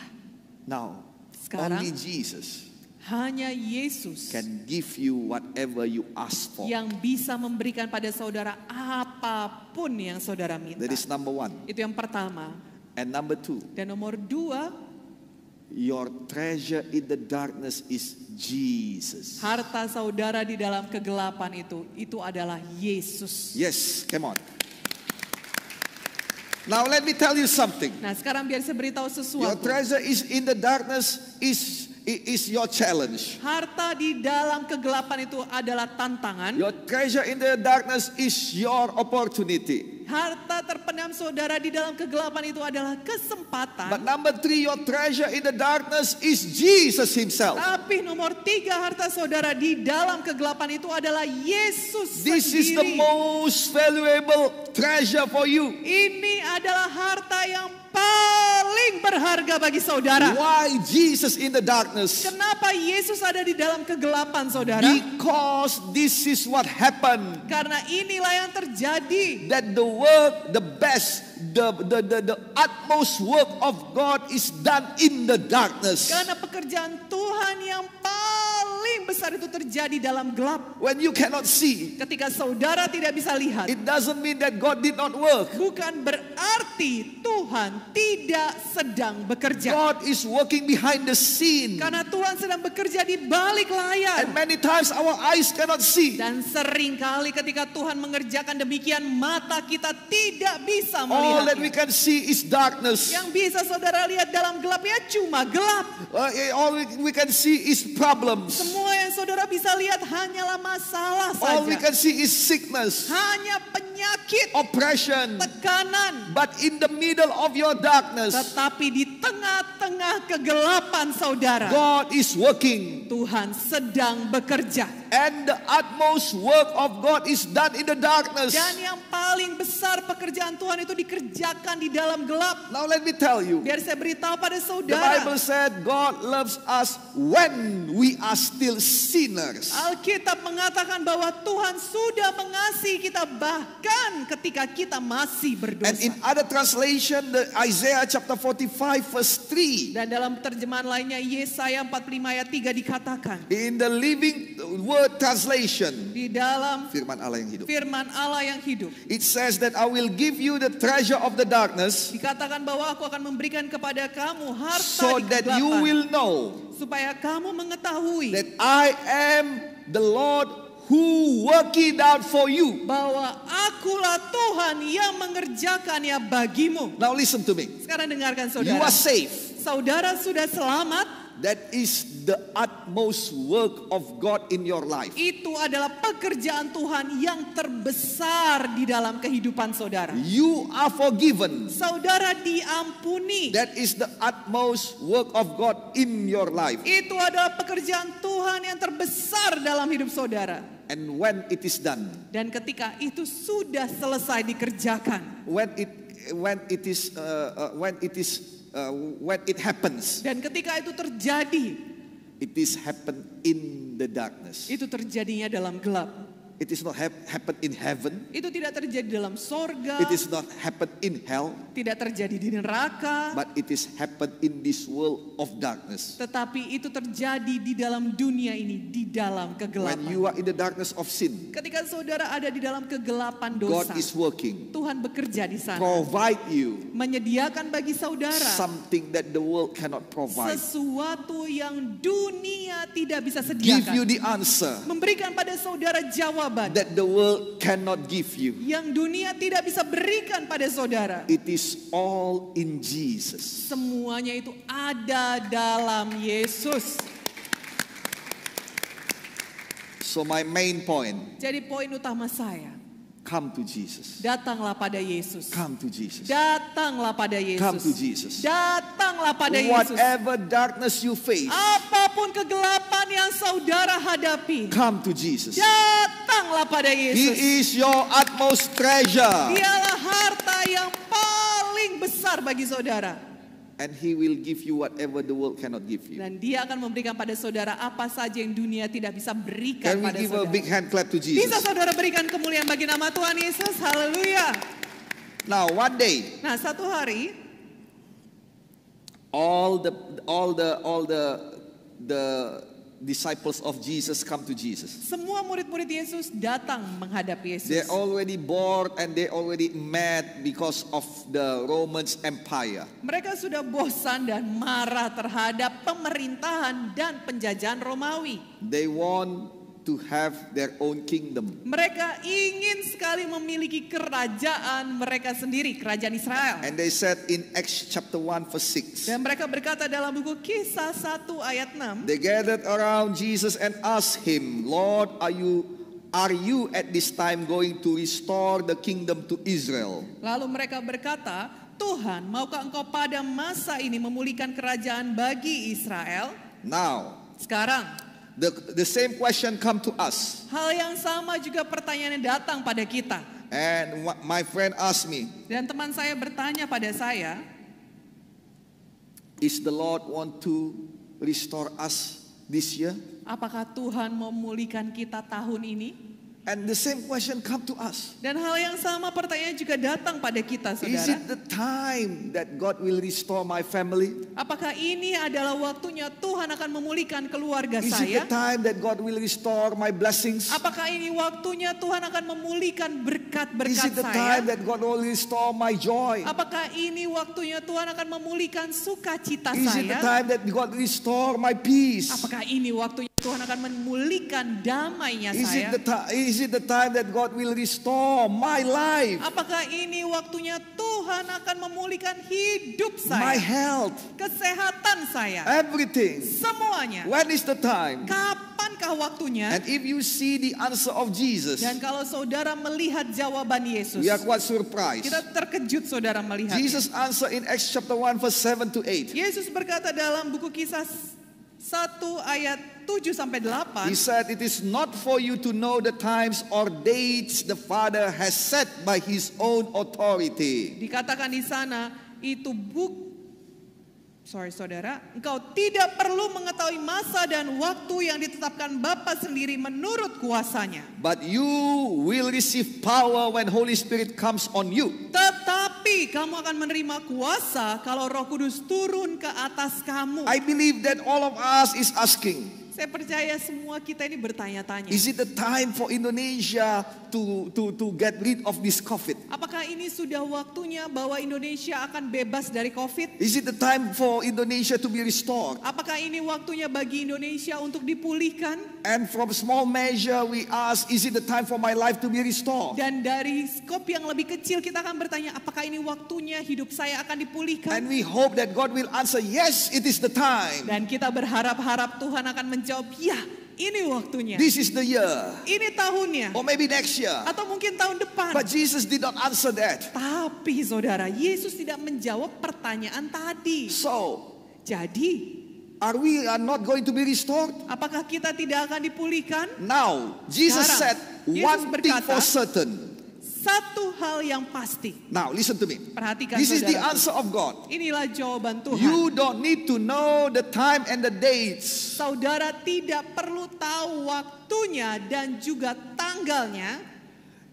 Now, Sekarang, only Jesus hanya Yesus can give you whatever you ask for. yang bisa memberikan pada saudara apapun yang saudara minta. That is number one. Itu yang pertama. And number two, Dan nomor dua, your treasure in the darkness is Jesus. harta saudara di dalam kegelapan itu adalah Yesus. Yes, come on. Now let me tell you something. Nah sekarang biar saya beritahu Your sesuatu. treasure is in the darkness is your challenge. Harta di dalam kegelapan itu adalah tantangan. Your treasure in the darkness is your opportunity. Harta terpendam saudara di dalam kegelapan itu adalah kesempatan. But number three, your treasure in the darkness is Jesus himself. Tapi nomor 3 harta saudara di dalam kegelapan itu adalah Yesus This is the sendiri. most valuable treasure for you. Ini adalah harta yang paling berharga bagi saudara. Why Jesus in the darkness? Kenapa Yesus ada di dalam kegelapan saudara? Because this is what happened. Karena inilah yang terjadi. That the work, the best, the utmost work of God is done in the darkness. Karena pekerjaan Tuhan yang paling besar itu terjadi dalam gelap. When you cannot see, Ketika saudara tidak bisa lihat, it doesn't mean that God did not work. bukan berarti Tuhan tidak sedang bekerja. God is working behind the scene. Karena Tuhan sedang bekerja di balik layar. And many times our eyes cannot see. Dan sering kali ketika Tuhan mengerjakan demikian, mata kita tidak bisa All that we melihatnya. can see is darkness. Yang bisa saudara lihat dalam gelap ya cuma gelap. All we can see is problems. Semua yang saudara bisa lihat hanyalah masalah All we saja. can see is sickness, Hanya penyakit, oppression. tekanan. But in the middle of your darkness, Tetapi di tengah-tengah kegelapan saudara, God is working. Tuhan sedang bekerja. And the utmost work of God is done in the darkness. Dan yang paling besar pekerjaan Tuhan itu dikerjakan di dalam gelap. Now let me tell you, Biar saya beritahu pada the saudara. Bible said God loves us when we are still sinners. Alkitab mengatakan bahwa Tuhan sudah mengasihi kita bahkan ketika kita masih And in berdosa. other translation, the Isaiah chapter 45 verse 3, Dan dalam terjemahan lainnya Yesaya 45 ayat 3 dikatakan. in the Living Word translation, Di dalam firman Allah yang hidup, firman Allah yang hidup. it says that I will give you the treasure of the darkness Dikatakan bahwa aku akan memberikan kepada kamu harta so di that you kegelapan. will know Supaya kamu mengetahui that I am the Lord who work it out for you. bahwa akulah Tuhan yang mengerjakannya bagimu. Now listen to me. Sekarang dengarkan You saudara. are safe. Saudara sudah selamat. That is the utmost work of God in your life. Itu adalah pekerjaan Tuhan yang terbesar di dalam kehidupan saudara. You are forgiven. Saudara diampuni. That is the utmost work of God in your life. Itu adalah pekerjaan Tuhan yang terbesar dalam hidup saudara. And when it is done, Dan ketika itu sudah selesai dikerjakan. when it happens, Dan ketika itu terjadi, it is happen in the darkness. itu terjadinya dalam gelap. It is not happen in heaven. Itu tidak terjadi dalam sorga, It is not happen in hell, tidak terjadi di neraka, but it is happen in this world of darkness. tetapi itu terjadi di dalam dunia ini, di dalam When kegelapan. you are in the darkness of sin, Ketika saudara ada di dalam kegelapan God dosa, is working, Tuhan bekerja di sana, provide you menyediakan bagi saudara something that the world cannot provide. sesuatu yang dunia tidak bisa Give you sediakan, the answer memberikan pada saudara jawaban that the world cannot give you. yang dunia tidak bisa berikan pada saudara. It is all in Jesus. Semuanya itu ada dalam Yesus. So my main point, Jadi poin utama saya, come to Jesus. datanglah pada Yesus. Come to Jesus. Datanglah pada Come to Yesus. Jesus. Datanglah pada Yesus. Whatever darkness you face, Apapun kegelapan yang saudara hadapi, come to Jesus. datanglah pada Yesus. He is your utmost treasure. Dialah harta yang paling besar bagi saudara. And He will give you whatever the world cannot give you. Dan dia akan memberikan pada saudara apa saja yang dunia tidak bisa berikan Can we pada give a saudara. big hand clap to Bisa Jesus? saudara berikan kemuliaan bagi nama Tuhan Yesus. Haleluya. Now one day, Nah, satu hari all the disciples of Jesus come to Jesus. semua murid-murid Yesus datang menghadap Yesus. They're already bored and they already mad because of the Romans Empire. Mereka sudah bosan dan marah terhadap pemerintahan dan penjajahan Romawi. They want to have their own kingdom. Mereka ingin sekali memiliki kerajaan mereka sendiri, kerajaan Israel. And they said in Acts chapter 1 verse 6. Dan mereka berkata dalam buku Kisah 1 ayat 6, They gathered around Jesus and asked him, Lord, are you at this time going to restore the kingdom to Israel? lalu mereka berkata, Tuhan, maukah engkau pada masa ini memulihkan kerajaan bagi Israel? Now, Sekarang, the same question come to us. hal yang sama juga pertanyaannya datang pada kita. And my friend asked me, Dan teman saya bertanya pada saya, is the Lord want to restore us this year? apakah Tuhan mau memulihkan kita tahun ini? And the same question come to us. Dan hal yang sama pertanyaan juga datang pada kita, Is saudara. it the time that God will restore my family? Apakah ini adalah waktunya Tuhan akan memulihkan keluarga Is it saya? the time that God will restore my blessings? Apakah ini waktunya Tuhan akan memulihkan Is berkat-berkat it the saya? time that God will restore my joy? Apakah ini waktunya Tuhan akan memulihkan sukacita Is it the saya? time that God restore my peace? Apakah ini waktunya Tuhan akan memulihkan damainya saya? Is it the time that God will restore my life, Apakah ini waktunya Tuhan akan memulihkan hidup my saya? health, Kesehatan saya? everything? Semuanya. When is the time? Kapankah waktunya? And if you see the answer of Jesus, Dan kalau saudara melihat jawaban Yesus, we are quite surprised. kita terkejut saudara melihatnya. Jesus answered in Acts chapter 1 verse 7 to 8. Yesus berkata dalam buku Kisah 1 ayat 7 sampai 8, He said, "It is not for you to know the times or dates the Father has set by His own authority." dikatakan di sana itu saudara, engkau tidak perlu mengetahui masa dan waktu yang ditetapkan Bapa sendiri menurut kuasanya. But you will receive power when Holy Spirit comes on you. Tetapi kamu akan menerima kuasa kalau Roh Kudus turun ke atas kamu. I believe that all of us is asking, Saya percaya semua kita ini bertanya-tanya. is it the time for Indonesia to get rid of this COVID? Apakah ini sudah waktunya bahwa Indonesia akan bebas dari COVID? Is it the time for Indonesia to be restored? Apakah ini waktunya bagi Indonesia untuk dipulihkan? And from small measure we ask, is it the time for my life to be restored? Dan dari skop yang lebih kecil kita akan bertanya, apakah ini waktunya hidup saya akan dipulihkan? And we hope that God will answer, yes, it is the time. Dan kita berharap-harap Tuhan akan menjawab, ya, ini waktunya. This is the year. Ini tahunnya. Or maybe next year. Atau mungkin tahun depan. But Jesus did not answer that. Tapi saudara, Yesus tidak menjawab pertanyaan tadi. So, Jadi, are we not going to be restored? apakah kita tidak akan dipulihkan? Now, Jesus said Sekarang, Yesus one thing berkata, for certain. Satu hal yang pasti. Now, listen to me. Perhatikan This is the saudara. answer of God. Inilah jawaban Tuhan. You don't need to know the time and the dates. Saudara tidak perlu tahu waktunya dan juga tanggalnya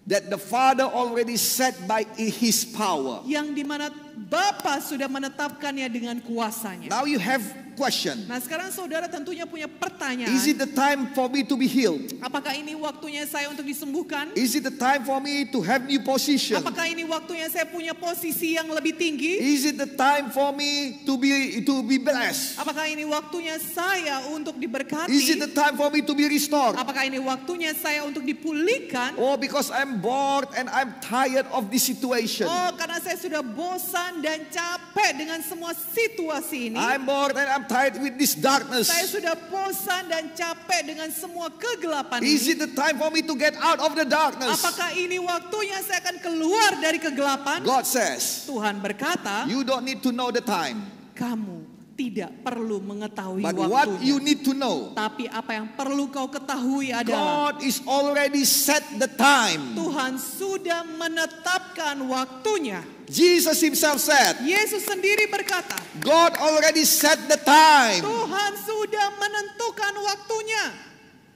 That the Father already set by His power. yang dimana Bapa sudah menetapkannya dengan kuasanya. Now you have question. Nah sekarang saudara tentunya punya pertanyaan. Is it the time for me to be healed? Apakah ini waktunya saya untuk disembuhkan? Is it the time for me to have new position? Apakah ini waktunya saya punya posisi yang lebih tinggi? Is it the time for me to be blessed? Apakah ini waktunya saya untuk diberkati? Is it the time for me to be restored? Apakah ini waktunya saya untuk dipulihkan? Or because I'm bored and I'm tired of this situation? Oh, karena saya sudah bosan dan capek dengan semua situasi ini. I'm bored and I'm tired with this darkness. Saya sudah bosan dan capek dengan semua kegelapan Is ini. it the time for me to get out of the darkness? Apakah ini waktunya saya akan keluar dari kegelapan? God says, Tuhan berkata, you don't need to know the time. kamu tidak perlu mengetahui But what you waktunya. need to know, Tapi apa yang perlu kau ketahui adalah God is already set the time. Tuhan sudah menetapkan waktunya. Jesus himself said, Yesus sendiri berkata, God already set the time Tuhan sudah menentukan waktunya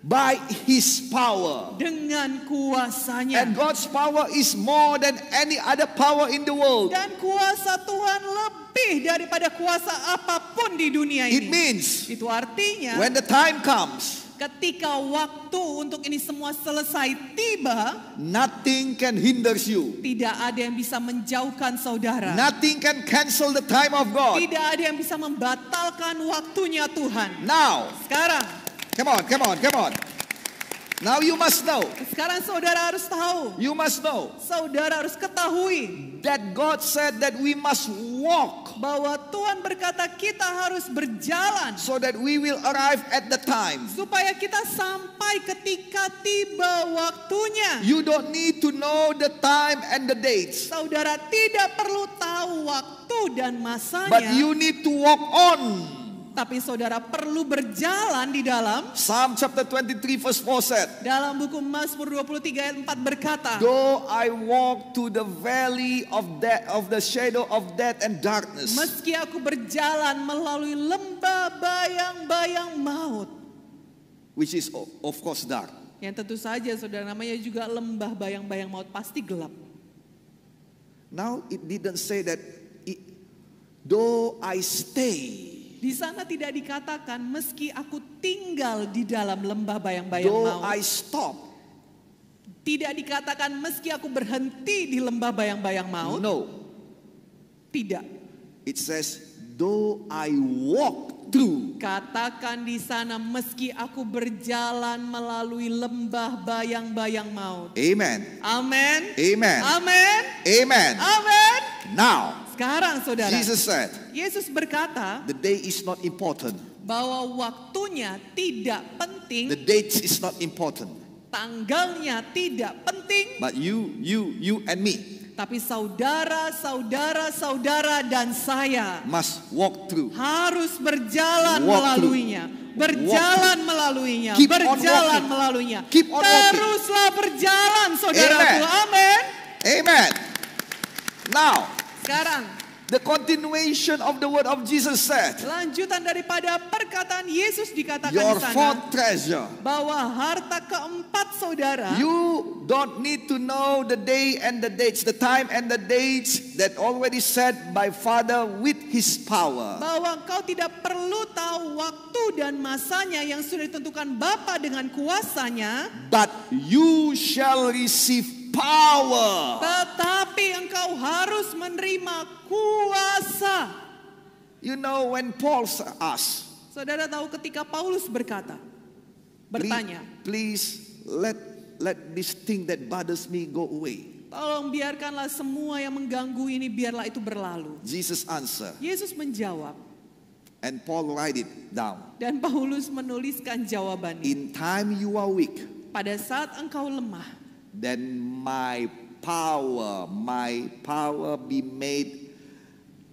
by his power. dengan kuasanya. And God's power is more than any other power in the world. Dan kuasa Tuhan lebih daripada kuasa apapun di dunia It ini. means Itu artinya when the time comes, ketika waktu untuk ini semua selesai tiba, nothing can hinder you. tidak ada yang bisa menjauhkan saudara. Nothing can cancel the time of God. Tidak ada yang bisa membatalkan waktunya Tuhan. Now, Sekarang, come on. Now you must know. sekarang saudara harus tahu. You must know Saudara harus ketahui that God said that we must walk bahwa Tuhan berkata kita harus berjalan so that we will arrive at the time. supaya kita sampai ketika tiba waktunya. You don't need to know the time and the dates, Saudara tidak perlu tahu waktu dan but masanya, you need to walk on. tapi saudara perlu berjalan di dalam. Psalm chapter 23 verse 4 said, Dalam buku Mazmur 23 ayat 4 berkata, though I walk to the valley of the shadow of death and darkness, meski aku berjalan melalui lembah bayang-bayang maut, which is of course dark. Yang tentu saja saudara namanya juga lembah bayang-bayang maut, pasti gelap. Now it didn't say that though I stay. Di sana tidak dikatakan meski aku tinggal di dalam lembah bayang-bayang Though maut. I stop. Tidak dikatakan meski aku berhenti di lembah bayang-bayang maut. No. Tidak. It says though I walk through. Katakan di sana meski aku berjalan melalui lembah bayang-bayang maut. Amen. Amin. Amen. Amin. Amen. Amin. Now, Sekarang saudara, Jesus said, Yesus berkata the day is not important. bahwa waktunya tidak penting, The date is not important. tanggalnya tidak penting, But you and me tapi saudara dan saya must walk through. harus berjalan Walk melaluinya. Berjalan melaluinya. Keep on Berjalan walking. melaluinya. Keep on walking. Teruslah berjalan saudaraku. Amen. Amin. Amen. Now, Sekarang the continuation of the word of Jesus said, lanjutan daripada perkataan Yesus dikatakan your di sana fourth treasure. bahwa harta keempat saudara, You don't need to know the day and the dates, the time and the dates that already said by Father with His power. bahwa engkau tidak perlu tahu waktu dan masanya yang sudah ditentukan Bapa dengan kuasanya, But you shall receive power. tetapi engkau harus menerima kuasa. You know when Paul asked, Saudara tahu ketika Paulus bertanya, please let this thing that bothers me go away. tolong biarkanlah semua yang mengganggu ini biarlah itu berlalu. Jesus answered, Yesus menjawab and Paul write it down. dan Paulus menuliskan jawabannya. In time you are weak, Pada saat engkau lemah, then my power be made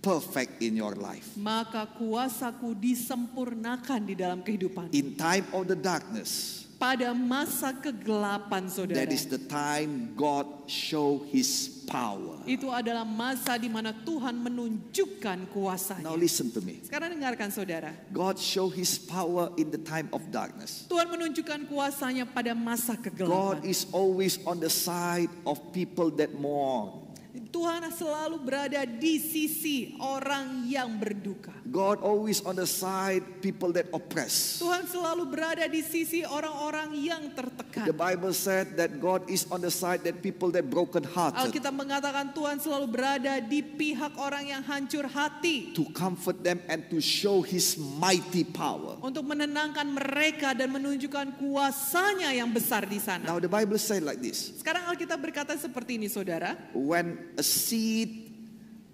perfect in your life. maka kuasaku disempurnakan di dalam kehidupan. In time of the darkness, Pada masa kegelapan saudara, that is the time God show His power. itu adalah masa di mana Tuhan menunjukkan kuasanya. Now listen to me. Sekarang dengarkan saudara, God show His power in the time of darkness. Tuhan menunjukkan kuasanya pada masa God kegelapan. is always on the side of people that mourn. Tuhan selalu berada di sisi orang yang berduka. God always on the side people that oppress. Tuhan selalu berada di sisi orang-orang yang tertekan. The Bible said that God is on the side that people that broken hearted, Alkitab mengatakan Tuhan selalu berada di pihak orang yang hancur hati, to comfort them and to show His mighty power. untuk menenangkan mereka dan menunjukkan kuasanya yang besar di sana. Now the Bible said like this. Sekarang Alkitab berkata seperti ini saudara. When a seed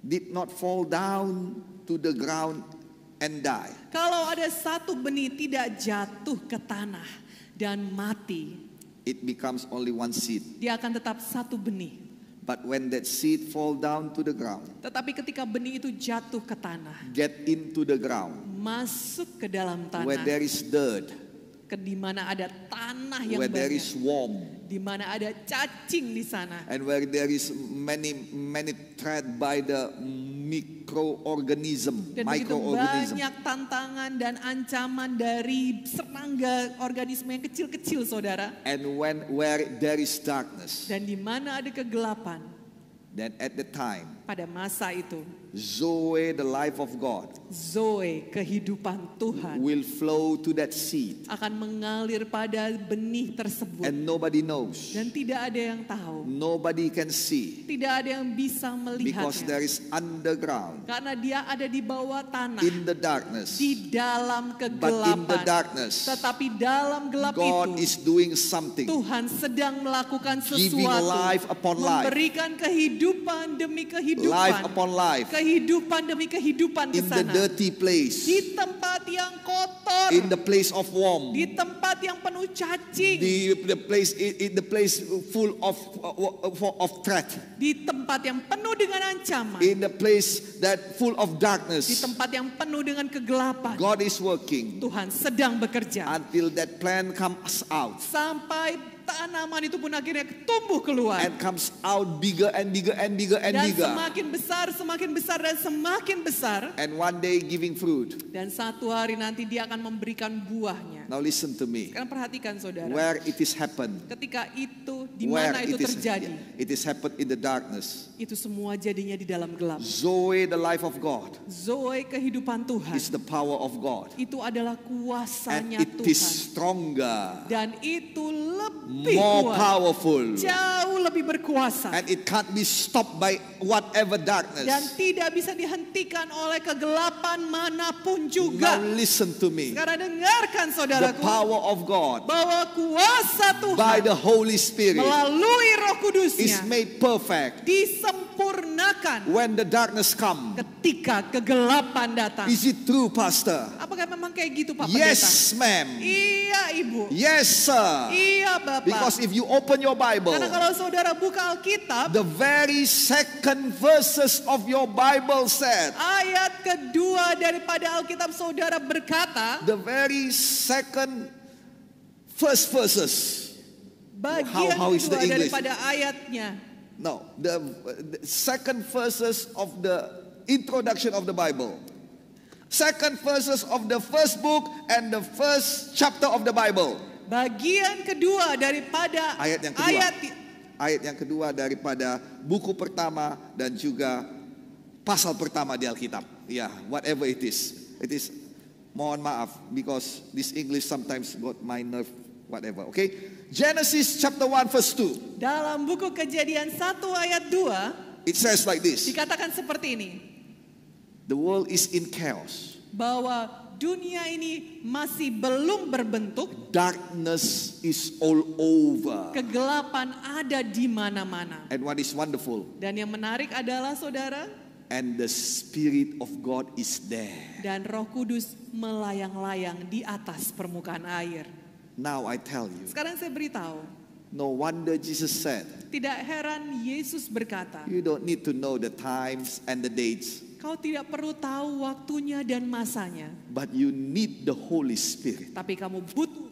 did not fall down to the ground and die, Kalau ada satu benih tidak jatuh ke tanah dan mati, it becomes only one seed. dia akan tetap satu benih. But when that seed fall down to the ground, Tetapi ketika benih itu jatuh ke tanah, get into the ground, masuk ke dalam where tanah, there is dirt, ke di mana ada tanah yang where there banyak, is worm, di mana ada cacing di sana, and where there is many threat by the microorganism, dan begitu banyak tantangan dan ancaman dari serangga organisme yang kecil-kecil saudara, and where there is darkness, dan di mana ada kegelapan, then at the time, pada masa itu Zoe, the life of God, Zoe, kehidupan Tuhan, will flow to that seed, akan mengalir pada benih tersebut. and nobody knows, Dan tidak ada yang tahu, nobody can see, tidak ada yang bisa because there melihatnya. is underground, Karena dia ada di bawah tanah, in the darkness. di dalam But in the kegelapan. darkness, Tetapi dalam gelap God itu, is doing something, Tuhan sedang melakukan giving sesuatu. life upon life, Memberikan kehidupan demi life kehidupan. upon life, Kehidupan demi kehidupan ke in the sana. dirty place, Di tempat yang kotor. in the place of worm, Di tempat yang penuh cacing. the place full of threat, Di tempat yang penuh dengan ancaman. in the place that full of Di darkness. tempat yang penuh dengan kegelapan. God is working Tuhan sedang bekerja. until that plant comes out Sampai tanaman itu pun akhirnya tumbuh keluar. and comes out bigger and bigger and bigger and Dan bigger, semakin besar, semakin besar, dan semakin besar. and one day giving fruit. Dan satu hari nanti dia akan memberikan buahnya. Now listen to me. Sekarang perhatikan saudara. Where it is happened. Ketika itu, di Where mana itu terjadi, it is happened in the darkness. itu semua jadinya di dalam gelap. Zoe, the life of God, Zoe, kehidupan Tuhan, is the power of God. itu adalah And kuasanya it is Tuhan. stronger, Dan itu lebih more kuat, powerful. jauh lebih berkuasa. And it can't be stopped by whatever Dan darkness. tidak bisa dihentikan oleh kegelapan manapun Now juga. listen to me. Sekarang dengarkan The saudaraku, power of God bahwa kuasa by Tuhan the Holy Spirit melalui Roh is Kudusnya made perfect disempurnakan when the darkness comes. ketika kegelapan datang. Is it true, Pastor? Apakah memang kayak gitu Pak Pendeta? Yes, ma'am. Iya Ibu. Yes, sir. Iya Bapak. Because if you open your Bible, Karena kalau saudara buka Alkitab, the very second verses of your Bible said, ayat kedua daripada Alkitab saudara berkata, the very first verses. bagian How is the kedua English? daripada ayatnya. No, the second verses of the introduction of the Bible. Second verses of the first book and the first chapter of the Bible. Bagian kedua daripada Ayat yang kedua. Ayat yang kedua daripada buku pertama dan juga pasal pertama di Alkitab. Yeah, whatever it is. It is, mohon maaf, because this English sometimes got my nerve, whatever. Okay, Genesis chapter 1 verse 2. Dalam buku Kejadian 1 ayat 2 It says like this. dikatakan seperti ini, The world is in chaos. bahwa dunia ini masih belum berbentuk, Darkness is all over. kegelapan ada di mana-mana. And what is wonderful, Dan yang menarik adalah saudara, and the Spirit of God is there. dan Roh Kudus melayang-layang di atas permukaan air. Now I tell you, Sekarang saya beritahu, no wonder Jesus said, tidak heran Yesus berkata, you don't need to know the times and the dates, kau tidak perlu tahu waktunya dan masanya, but you need the Holy Spirit. tapi kamu butuh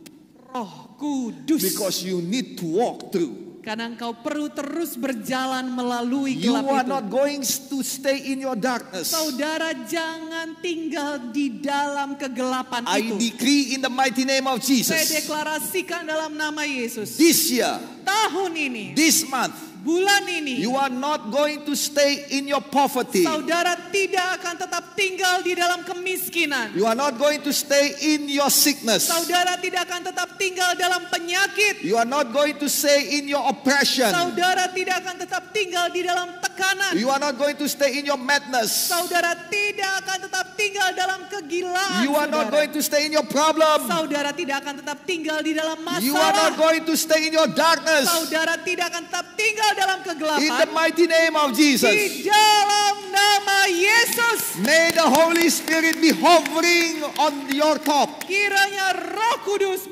Roh Kudus. Because you need to walk through. Karena engkau perlu terus berjalan melalui You gelap are itu. not going to stay in your darkness. Saudara jangan tinggal di dalam kegelapan I itu. decree in the mighty name of Saya Jesus, deklarasikan dalam nama Yesus. this year, Tahun ini, this month, bulan ini, you are not going to stay in your poverty. saudara tidak akan tetap tinggal di dalam kemiskinan. You are not going to stay in your sickness. Saudara tidak akan tetap tinggal dalam penyakit. You are not going to stay in your oppression. Saudara tidak akan tetap tinggal di dalam tekanan. You are not going to stay in your madness. Saudara tidak akan tetap tinggal dalam kegilaan. You are not saudara. going to stay in your problem. Saudara tidak akan tetap tinggal di dalam You are not masalah. going to stay in your darkness. Saudara tidak akan tetap tinggal dalam In the kegelapan. mighty name of Di Jesus. dalam nama Yesus. May the Holy Spirit be hovering on your top Kiranya Roh Kudus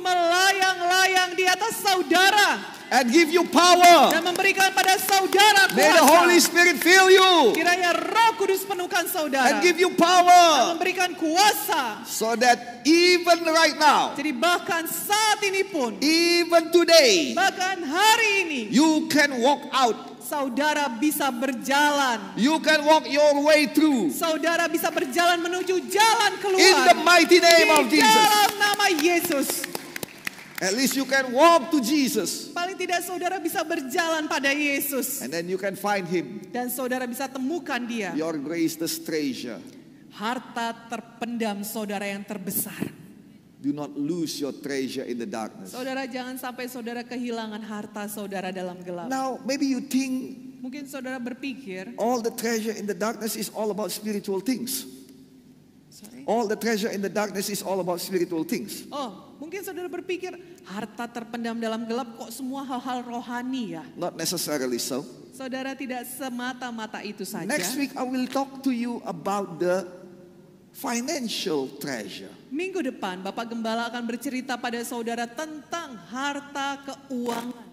melayang-layang di atas saudara and give you power. dan memberikan pada saudara May the Holy kuasa. Spirit fill you Kiranya Roh Kudus penuhkan saudara and give you dan power memberikan kuasa. so that even right now, Jadi bahkan saat ini pun, even today, bahkan hari ini, you can walk out. saudara bisa berjalan. You can walk your way through Saudara bisa berjalan menuju jalan in keluar. the mighty name of Di Jesus. dalam nama Yesus. At least you can walk to Jesus Paling tidak saudara bisa berjalan pada Yesus. and then you can find Him, Dan saudara bisa temukan dia. your greatest treasure. Harta terpendam saudara yang terbesar. Do not lose your treasure in the darkness. Saudara jangan sampai saudara kehilangan harta saudara dalam gelap. Now, maybe you think Mungkin saudara berpikir, all the treasure in the darkness is all about spiritual things. sorry. All the treasure in the darkness is all about spiritual things. Oh, mungkin saudara berpikir harta terpendam dalam gelap kok semua hal-hal rohani ya. Not necessarily so. Saudara tidak semata-mata itu saja. Next week I will talk to you about the financial treasure. Minggu depan Bapak Gembala akan bercerita pada saudara tentang harta keuangan.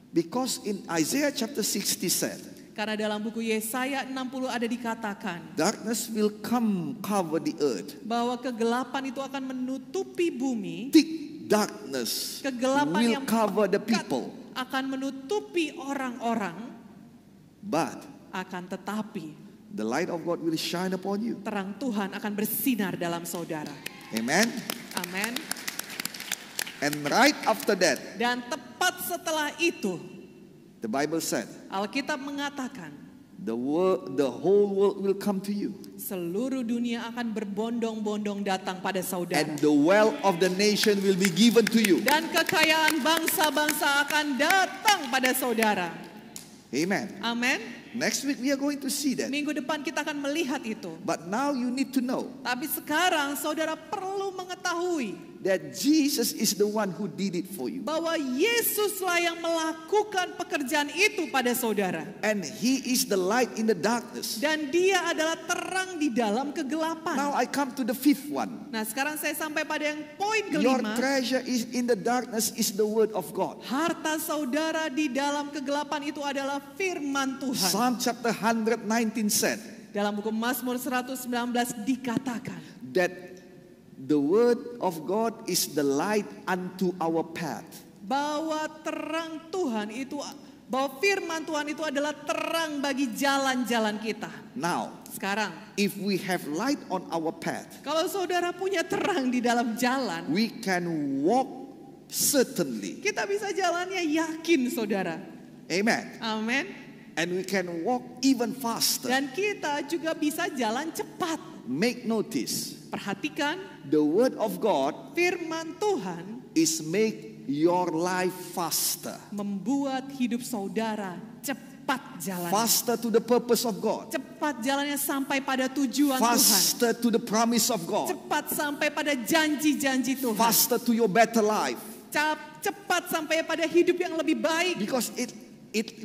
Because in Isaiah chapter 60 said, Karena dalam buku Yesaya 60 ada dikatakan darkness will come cover the earth. bahwa kegelapan itu akan menutupi bumi. Thick darkness Kegelapan will yang cover the pekat people. akan menutupi orang-orang, But akan tetapi the light of God will shine upon you. terang Tuhan akan bersinar dalam saudara. Amen. Amin. And right after that, Dan tepat setelah itu, the Bible said, Alkitab mengatakan, the whole world will come to you. seluruh dunia akan berbondong-bondong datang pada saudara. And the wealth of the nation will be given to you. Dan kekayaan bangsa-bangsa akan datang pada saudara. Amen. Amin. Next week we are going to see that. Minggu depan kita akan melihat itu. But now you need to know Tapi sekarang saudara perlu mengetahui that Jesus is the one who did it for you. bahwa Yesuslah yang melakukan pekerjaan itu pada saudara. And He is the light in the darkness. Dan dia adalah terang di dalam kegelapan. Now I come to the fifth one. Nah, sekarang saya sampai pada yang poin Your kelima. treasure is in the darkness is the word of God. Harta saudara di dalam kegelapan itu adalah firman Tuhan. Psalm chapter 119 said Dalam buku Mazmur 119 dikatakan that the word of God is the light unto our path. bahwa terang Tuhan itu, bahwa firman Tuhan itu adalah terang bagi jalan-jalan kita. Now, Sekarang, if we have light on our path, kalau saudara punya terang di dalam jalan, we can walk certainly. kita bisa jalannya yakin, saudara. Amen. Amin. And we can walk even faster. Dan kita juga bisa jalan cepat. Make notice, Perhatikan, the word of God firman Tuhan is make your life faster. membuat hidup saudara cepat jalan. Faster to the purpose of God. Cepat jalannya sampai pada tujuan Tuhan. Faster to the promise of God. Cepat sampai pada janji-janji Tuhan. Faster to your better life. Cepat sampai pada hidup yang lebih baik. Because it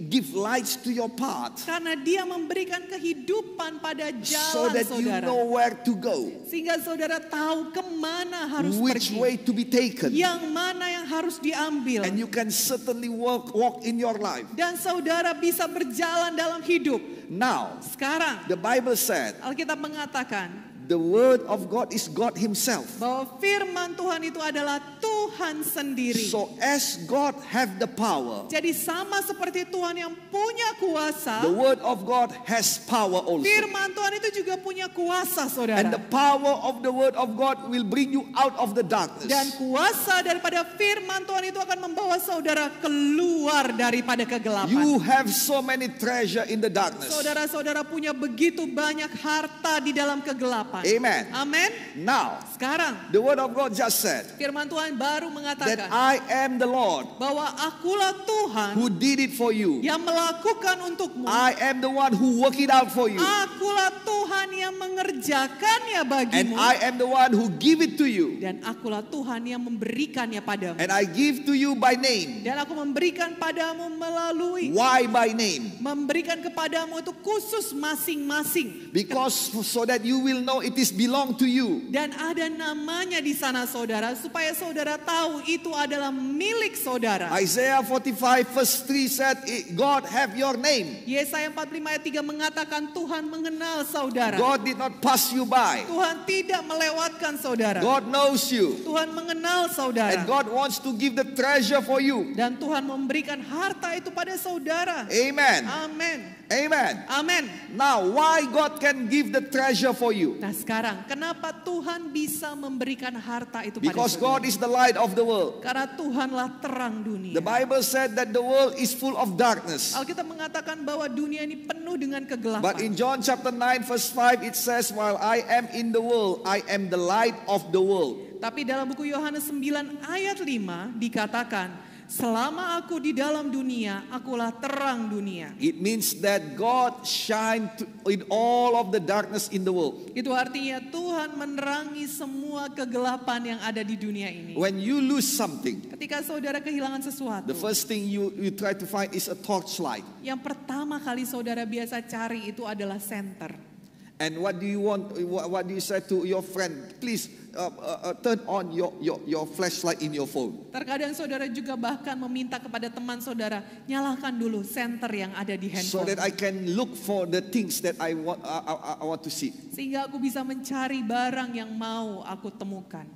gives lights to your path. Karena dia memberikan kehidupan pada So jalan that you saudara. know where to go. Sehingga saudara tahu kemana harus Which pergi. way to be taken. Yang mana yang harus diambil. And you can certainly walk in your life. Dan saudara bisa berjalan dalam hidup. Now, Sekarang the Bible said Alkitab mengatakan the word of God is God Himself. bahwa firman Tuhan itu adalah Tuhan sendiri. So as God have the power, Jadi sama seperti Tuhan yang punya kuasa, the word of God has power also. firman Tuhan itu juga punya kuasa, saudara. And the power of the word of God will bring you out of the darkness. Dan kuasa daripada firman Tuhan itu akan membawa saudara keluar daripada kegelapan. You have so many treasure in the darkness. Saudara-saudara punya begitu banyak harta di dalam kegelapan. Amen. Amin. Now, Sekarang the word of God just said firman Tuhan baru that mengatakan I am the Lord bahwa akulah Tuhan who did it for you. yang melakukan untukmu. I am the one who worked it out for you. Akulah Tuhan yang mengerjakannya And bagimu. I am the one who give it to you. Dan akulah Tuhan yang memberikannya padamu. And I give to you by name. Dan aku memberikan padamu melalui, Why by name? memberikan kepadamu itu khusus masing-masing. Because so that you will know it is belong to you. Dan ada namanya di sana, saudara, supaya saudara tahu itu adalah milik saudara. Isaiah 45 verse 3 said, God have your name. Yesaya 45 ayat 3 mengatakan Tuhan mengenal saudara. God did not pass you by. Tuhan tidak melewatkan saudara. God knows you. Tuhan mengenal saudara. And God wants to give the treasure for you. Dan Tuhan memberikan harta itu pada saudara. Amen. Amin. Amen. Amin. Now, why God can give the treasure for you? Nah sekarang, kenapa Tuhan bisa memberikan harta itu pada Because saudara? God is the light of the world. Karena Tuhanlah terang dunia. The Bible said that the world is full of darkness. Alkitab mengatakan bahwa dunia ini penuh dengan kegelapan. But in John chapter 9 verse 5 it says, while I am in the world, I am the light of the world. Tapi dalam buku Yohanes 9 ayat 5 dikatakan, selama aku di dalam dunia, akulah terang dunia. It means that God shine in all of the darkness in the world. Itu artinya Tuhan menerangi semua kegelapan yang ada di dunia ini. When you lose something, Ketika saudara kehilangan sesuatu, the first thing you try to find is a torchlight. yang pertama kali saudara biasa cari itu adalah senter. And what do you want? What do you say to your friend? Please turn on your flashlight in your phone. Terkadang saudara juga bahkan meminta kepada teman saudara, nyalakan dulu senter yang ada di So handphone. that I can look for the things that I want to see. Sehingga aku bisa mencari barang yang mau aku temukan.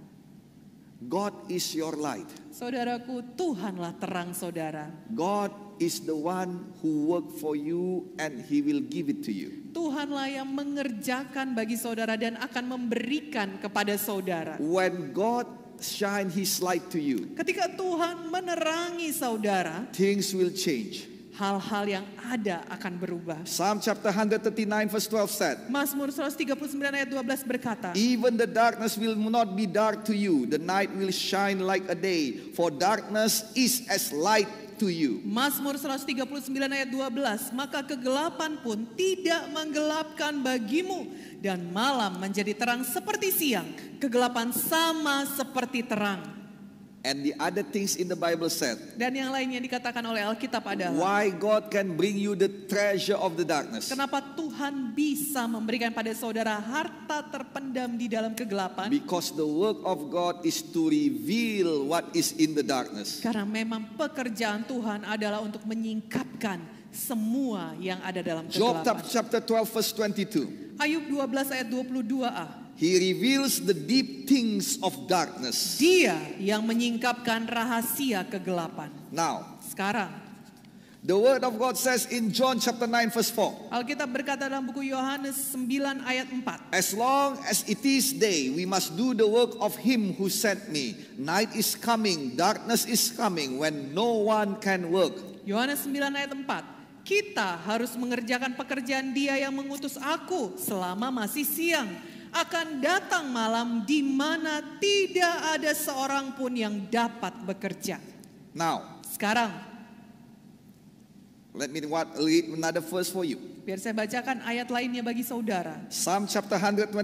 God is your light. Saudaraku, Tuhanlah terang saudara. God is the one who work for you and He will give it to you. Tuhanlah yang mengerjakan bagi saudara dan akan memberikan kepada saudara. When God shine His light to you, Ketika Tuhan menerangi saudara, things will change. hal-hal yang ada akan berubah. Psalm chapter 139 verse 12 said, Mazmur 139 ayat 12 berkata, even the darkness will not be dark to you. The night will shine like a day. For darkness is as light to you. Mazmur 139 ayat 12, maka kegelapan pun tidak menggelapkan bagimu, dan malam menjadi terang seperti siang, kegelapan sama seperti terang. And the other things in the Bible said, Dan yang lainnya dikatakan oleh Alkitab adalah, why God can bring you the treasure of the darkness. kenapa Tuhan bisa memberikan pada saudara harta terpendam di dalam kegelapan? Because the work of God is to reveal what is in the darkness. Karena memang pekerjaan Tuhan adalah untuk menyingkapkan semua yang ada dalam Job kegelapan. chapter 12 verse 22. Ayub 12 ayat 22a. He reveals the deep things of darkness. Dia yang menyingkapkan rahasia kegelapan. Now, Sekarang, the word of God says in John chapter 9 verse 4. Alkitab berkata dalam buku Yohanes 9 ayat 4. As long as it is day, we must do the work of Him who sent me. Night is coming, darkness is coming, when no one can work. Yohanes 9 ayat 4. Kita harus mengerjakan pekerjaan Dia yang mengutus aku selama masih siang. Akan datang malam di mana tidak ada seorang pun yang dapat bekerja. Now, Sekarang, let me read another verse for you. biar saya bacakan ayat lainnya bagi saudara. Psalm chapter 127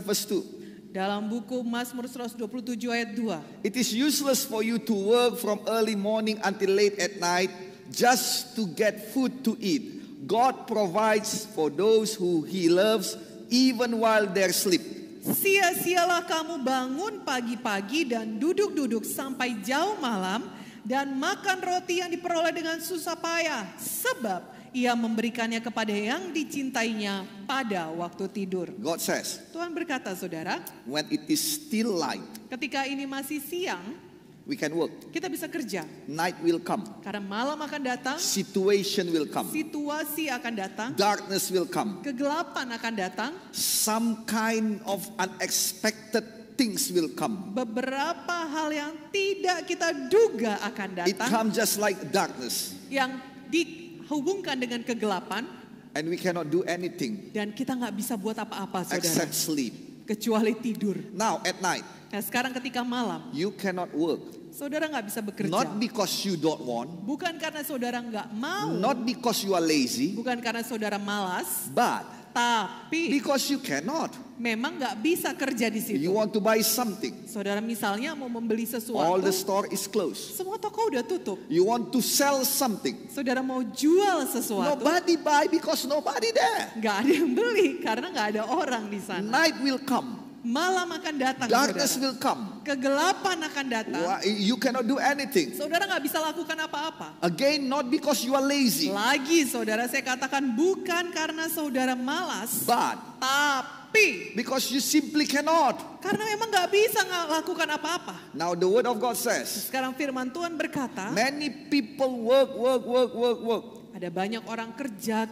verse 2. Dalam buku Mazmur 127 ayat 2. It is useless for you to work from early morning until late at night just to get food to eat. God provides for those who He loves even while they're asleep. Sia-sialah kamu bangun pagi-pagi dan duduk-duduk sampai jauh malam dan makan roti yang diperoleh dengan susah payah, sebab Ia memberikannya kepada yang dicintainya pada waktu tidur. God says, Tuhan berkata, saudara, when it is still light, ketika ini masih siang, we can work. kita bisa kerja. Night will come. Karena malam akan datang, Situation will come. situasi akan datang, Darkness will come. kegelapan akan datang, Some kind of unexpected things will come. beberapa hal yang tidak kita duga akan It datang, comes just like darkness. yang dihubungkan dengan kegelapan, And we cannot do anything dan kita nggak bisa buat apa-apa, saudara, except sleep. kecuali tidur. Now at night, Nah sekarang ketika malam, you cannot work. saudara nggak bisa bekerja. Not because you don't want. Bukan karena saudara nggak mau, Not because you are lazy. bukan karena saudara malas, But tapi because you cannot. memang nggak bisa kerja di situ. You want to buy something. Saudara misalnya mau membeli All sesuatu, the store is closed. semua toko udah tutup. You want to sell something. Saudara mau jual sesuatu, Nobody buy because nobody there. nggak ada yang beli karena nggak ada orang di sana. Night will come. Malam akan datang, Darkness saudara. will come. Kegelapan akan datang. You cannot do anything. Saudara nggak bisa lakukan apa-apa. Again, not because you are lazy, Lagi saudara, saya katakan bukan karena saudara malas, but tapi because you simply cannot. karena memang nggak bisa lakukan apa-apa. Now the word of God says, Sekarang firman Tuhan berkata, many people work. ada banyak orang kerja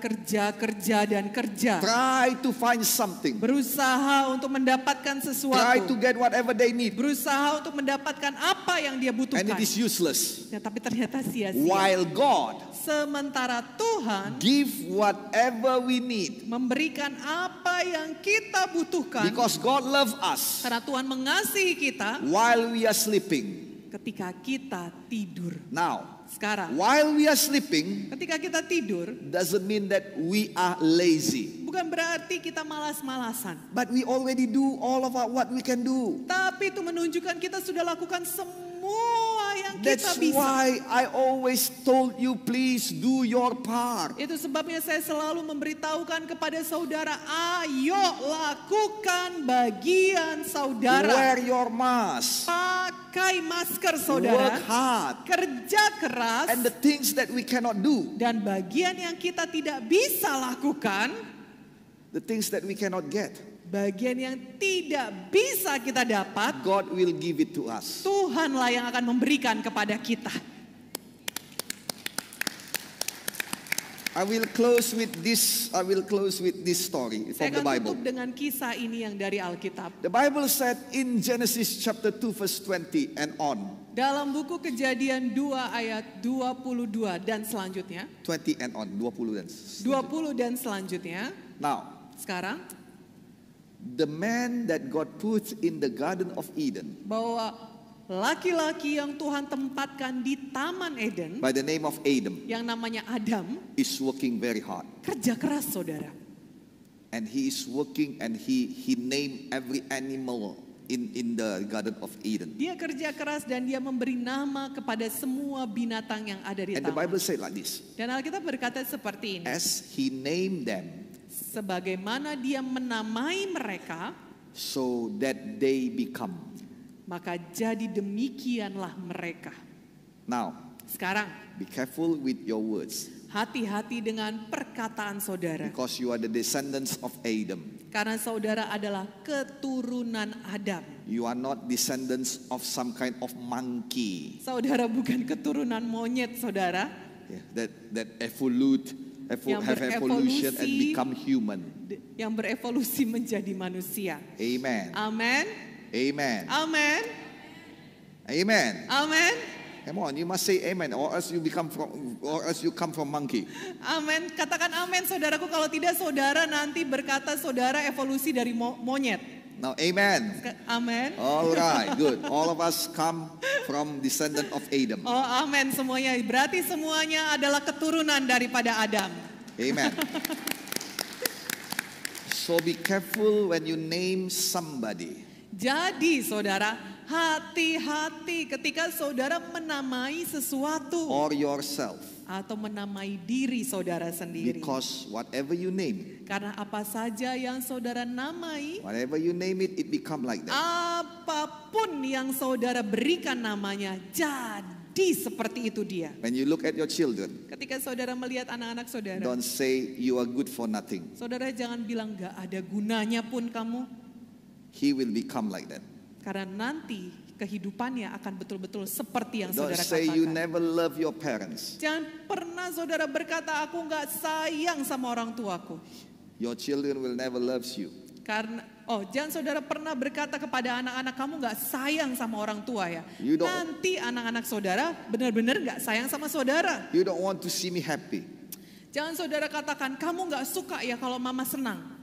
dan kerja. Try to find something. Berusaha untuk mendapatkan Try to sesuatu. get whatever they need. Berusaha untuk mendapatkan apa yang dia And butuhkan. it is useless. Ya, tapi ternyata sia-sia. While God Sementara Tuhan give whatever we need. memberikan apa yang kita butuhkan. Because God loves us Karena Tuhan mengasihi kita while we are sleeping. ketika kita tidur. Now, Sekarang, while we are sleeping ketika kita tidur, doesn't mean that we are lazy. bukan berarti kita malas-malasan. But we already do all of what we can do. Tapi itu menunjukkan kita sudah lakukan semua yang kita That's bisa. why I always told you, please do your part. Itu sebabnya saya selalu memberitahukan kepada saudara, ayo lakukan bagian saudara. Wear your mask. Pakai masker saudara. Work hard. Kerja keras. And the things that we cannot do, Dan bagian yang kita tidak bisa lakukan, the things that we cannot get, bagian yang tidak bisa kita dapat, God will give it to us. Tuhanlah yang akan memberikan kepada kita. I will close with this. I will close with this story Saya from the akan Bible. tutup dengan kisah ini yang dari Alkitab. The Bible said in Genesis chapter 2 verse 20 and on. Dalam buku Kejadian 2 ayat 22 dan selanjutnya. 20 and on, 20 dan 20 dan selanjutnya. Now, Sekarang the man that God put in the Garden of Eden bahwa laki-laki yang Tuhan tempatkan di Taman Eden by the name of Adam yang namanya Adam is working very hard. kerja keras, saudara. And he is working and he named every animal in the Garden of Eden. Dia kerja keras dan dia memberi nama kepada semua binatang yang ada di And the taman. Bible said like this. Dan Alkitab berkata seperti ini. As he named them, Sebagaimana dia menamai mereka, so that they become. maka jadi demikianlah mereka. Now, Sekarang, be careful with your words. hati-hati dengan perkataan saudara. Because you are the descendants of Adam. Karena saudara adalah keturunan Adam. You are not descendants of some kind of monkey. Saudara bukan keturunan monyet, saudara. Yeah, that have evolution and become human. Yang berevolusi menjadi manusia. Amen. Amen. Amen. Amen. Amen. Amen. Come on, you must say amen, or else you come from monkey. Amin. Katakan amin, saudaraku. Kalau tidak, saudara nanti berkata saudara evolusi dari monyet. Now, amen. Amin. All right, good. All of us come from descendant of Adam. Oh, amin semuanya. Berarti semuanya adalah keturunan daripada Adam. Amen. So be careful when you name somebody. Jadi, saudara, hati-hati ketika saudara menamai sesuatu Or yourself. atau menamai diri saudara sendiri. Because whatever you name, Karena apa saja yang saudara namai, whatever you name it, it become like that. apapun yang saudara berikan namanya, jadi seperti itu dia. When you look at your children, Ketika saudara melihat anak-anak saudara, don't say you are good for nothing. saudara jangan bilang gak ada gunanya pun kamu. He will become like that. Karena nanti kehidupannya akan betul-betul seperti yang Don't saudara say you katakan. never love your parents. Jangan pernah saudara berkata aku gak sayang sama orang tuaku. Your children will never love you. Jangan saudara pernah berkata kepada anak-anak kamu gak sayang sama orang tua ya. You don't- Nanti anak-anak saudara benar-benar gak sayang sama saudara. You don't want to see me happy. Jangan saudara katakan kamu gak suka ya kalau mama senang.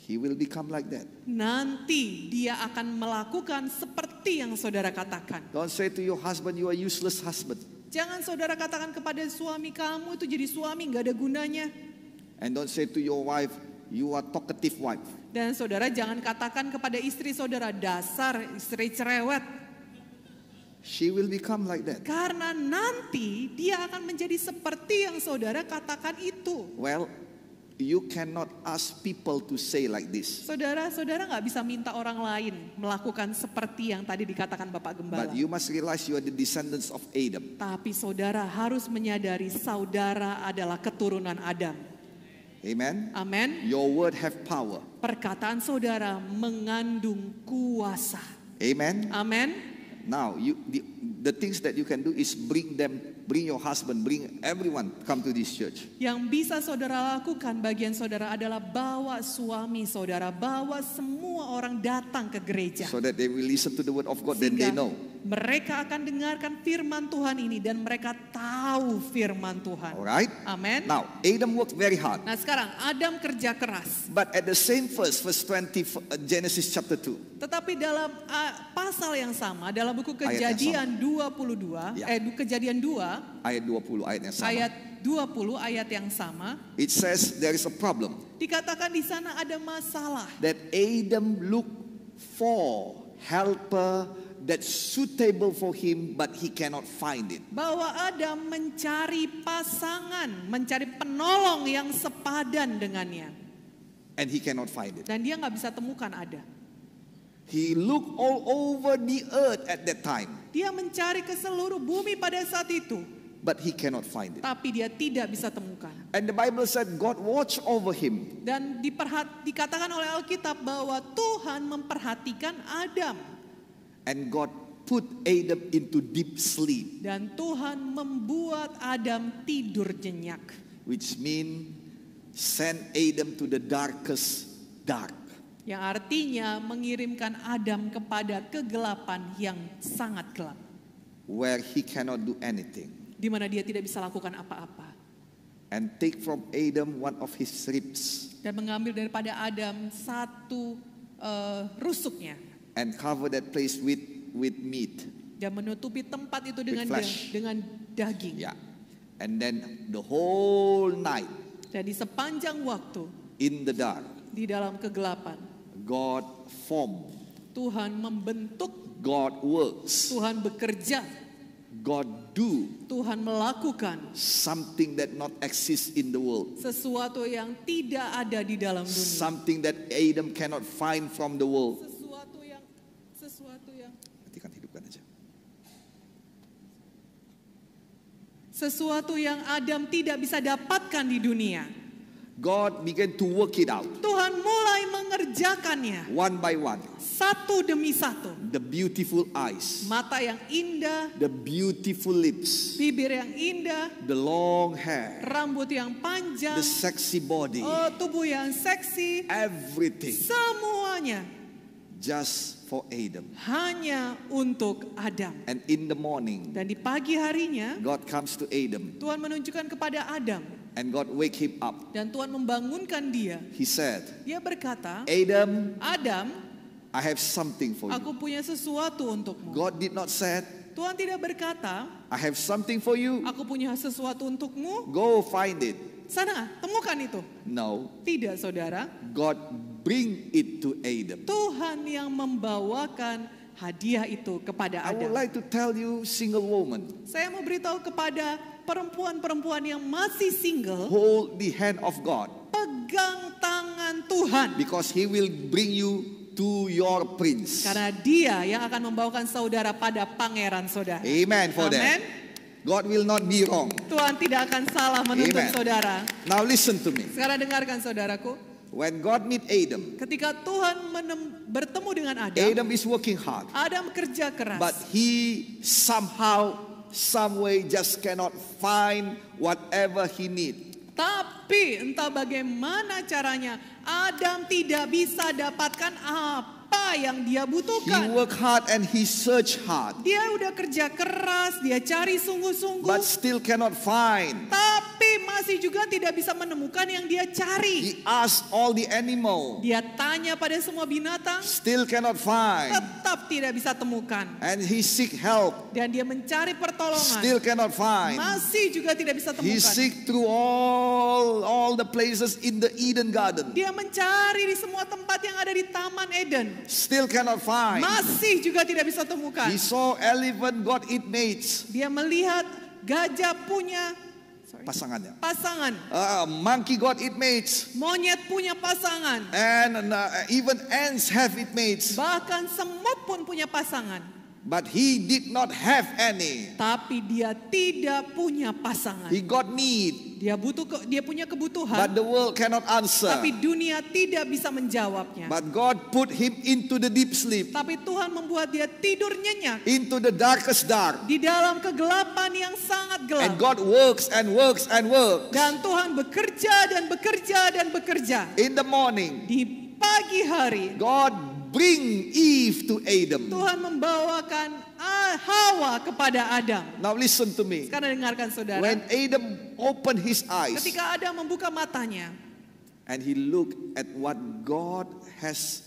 He will become like that. Nanti dia akan melakukan seperti yang saudara katakan. Don't say to your husband you are useless husband. Jangan saudara katakan kepada suami kamu itu jadi suami gak ada gunanya. And don't say to your wife you are talkative wife. Dan saudara jangan katakan kepada istri saudara dasar istri cerewet. She will become like that. Karena nanti dia akan menjadi seperti yang saudara katakan itu. Well, you cannot ask people to say like this. Saudara gak bisa minta orang lain melakukan seperti yang tadi dikatakan Bapak Gembala. But you must realize you are the descendants of Adam. Tapi saudara harus menyadari saudara adalah keturunan Adam. Amen. Amin. Your word have power. Perkataan saudara mengandung kuasa. Amen. Amin. Now, the things that you can do is bring your husband, bring everyone come to this church. Yang bisa saudara lakukan bagian saudara adalah bawa suami saudara, bawa semua orang datang ke gereja. So that they will listen to the word of God, then they Sehingga know. mereka akan dengarkan firman Tuhan ini dan mereka tahu firman Tuhan. Alright? Amin. Now, Adam worked very hard. Nah sekarang Adam kerja keras. But at the same verse 20, Genesis chapter 2. Tetapi dalam pasal yang sama, dalam buku Ayat yang Kejadian 22, Ya. Kejadian 2, Ayat 20, ayat yang sama. ayat 20, ayat yang sama, It says there is a problem. dikatakan di sana ada masalah. That Adam looked for helper that's suitable for him, but he cannot find it. Bahwa Adam mencari pasangan, mencari penolong yang sepadan dengannya. And he cannot find it. Dan dia nggak bisa temukan ada. He looked all over the earth at that time, Dia mencari ke seluruh bumi pada saat itu. but he cannot find it. Tapi dia tidak bisa temukan. And the Bible said God watched over him. Dan dikatakan oleh Alkitab bahwa Tuhan memperhatikan Adam. And God put Adam into deep sleep. Dan Tuhan membuat Adam tidur nyenyak. which mean send Adam to the darkest dark. Yang artinya mengirimkan Adam kepada kegelapan yang sangat gelap. Where he cannot do anything. Di mana dia tidak bisa lakukan apa-apa. And take from Adam one of his ribs. Dan mengambil daripada Adam satu rusuknya. And cover that place with meat. Dan menutupi tempat itu With flesh. dengan daging. Yeah. And then the whole night Jadi sepanjang waktu in the dark, di dalam kegelapan, God formed, Tuhan membentuk, God works, Tuhan bekerja, God do Tuhan melakukan something that not exists in the world. sesuatu yang tidak ada di dalam dunia. Something that Adam cannot find from the world. Sesuatu yang Matikan hidupkan aja. Sesuatu yang Adam tidak bisa dapatkan di dunia. God began to work it out Tuhan mulai mengerjakannya one by one. satu demi satu. The beautiful eyes, Mata yang indah, the beautiful lips, bibir yang indah, the long hair, rambut yang panjang, the sexy body, tubuh yang seksi, everything semuanya just for Adam. hanya untuk Adam. And in the morning, Dan di pagi harinya God comes to Adam Tuhan menunjukkan kepada Adam and God wake him up. dan Tuhan membangunkan dia. He said, Dia berkata, Adam, Adam, I have something for you. aku punya sesuatu untukmu. God did not say, Tuhan tidak berkata, I have something for you. aku punya sesuatu untukmu. Go find it. Sana, temukan itu. No, Tidak, saudara. God bring it to Adam. Tuhan yang membawakan hadiah itu kepada I would Adam. like to tell you, single woman, Saya mau beritahu kepada perempuan-perempuan yang masih single, hold the hand of God pegang tangan Tuhan. because He will bring you to your prince. Karena dia yang akan membawakan saudara pada pangeran saudara. Amen for Amen. that. God will not be wrong. Tuhan tidak akan salah menuntut Amen. saudara. Now listen to me. Sekarang dengarkan saudaraku. When God meet Adam, Ketika Tuhan bertemu dengan Adam, Adam is working hard, Adam kerja keras. but he somehow, some way just cannot find whatever he need. Tapi entah bagaimana caranya, Adam tidak bisa dapatkan apa yang dia He butuhkan. work hard and he search hard, Dia udah kerja keras, dia cari sungguh-sungguh. but still cannot find. Tapi masih juga tidak bisa menemukan yang dia cari. He asked all the animal, Dia tanya pada semua binatang, still cannot find. tetap tidak bisa temukan. And he seek help, Dan dia mencari pertolongan, still cannot find. masih juga tidak bisa He temukan. seek through all the places in the Eden garden, Dia mencari di semua tempat yang ada di Taman Eden, still cannot find. masih juga tidak bisa temukan. He saw elephant got it mates, Dia melihat gajah punya pasangannya. pasangan, Monkey got it mates, monyet punya pasangan, and even ants have it mates, bahkan semut pun punya pasangan. but he did not have any. Tapi dia tidak punya pasangan. He got need, Dia punya kebutuhan, but the world cannot answer. tapi dunia tidak bisa menjawabnya. But God put him into the deep sleep, Tapi Tuhan membuat dia tidur nyenyak into the darkest dark. di dalam kegelapan yang sangat And gelap. God works and works and works. Dan Tuhan bekerja dan bekerja dan bekerja. In the morning, Di pagi hari, God bring Eve to Adam. Tuhan membawakan Hawa kepada Adam. Now listen to me. Sekarang dengarkan saudara. When Adam opened his eyes Ketika Adam membuka matanya, and he looked at what God has,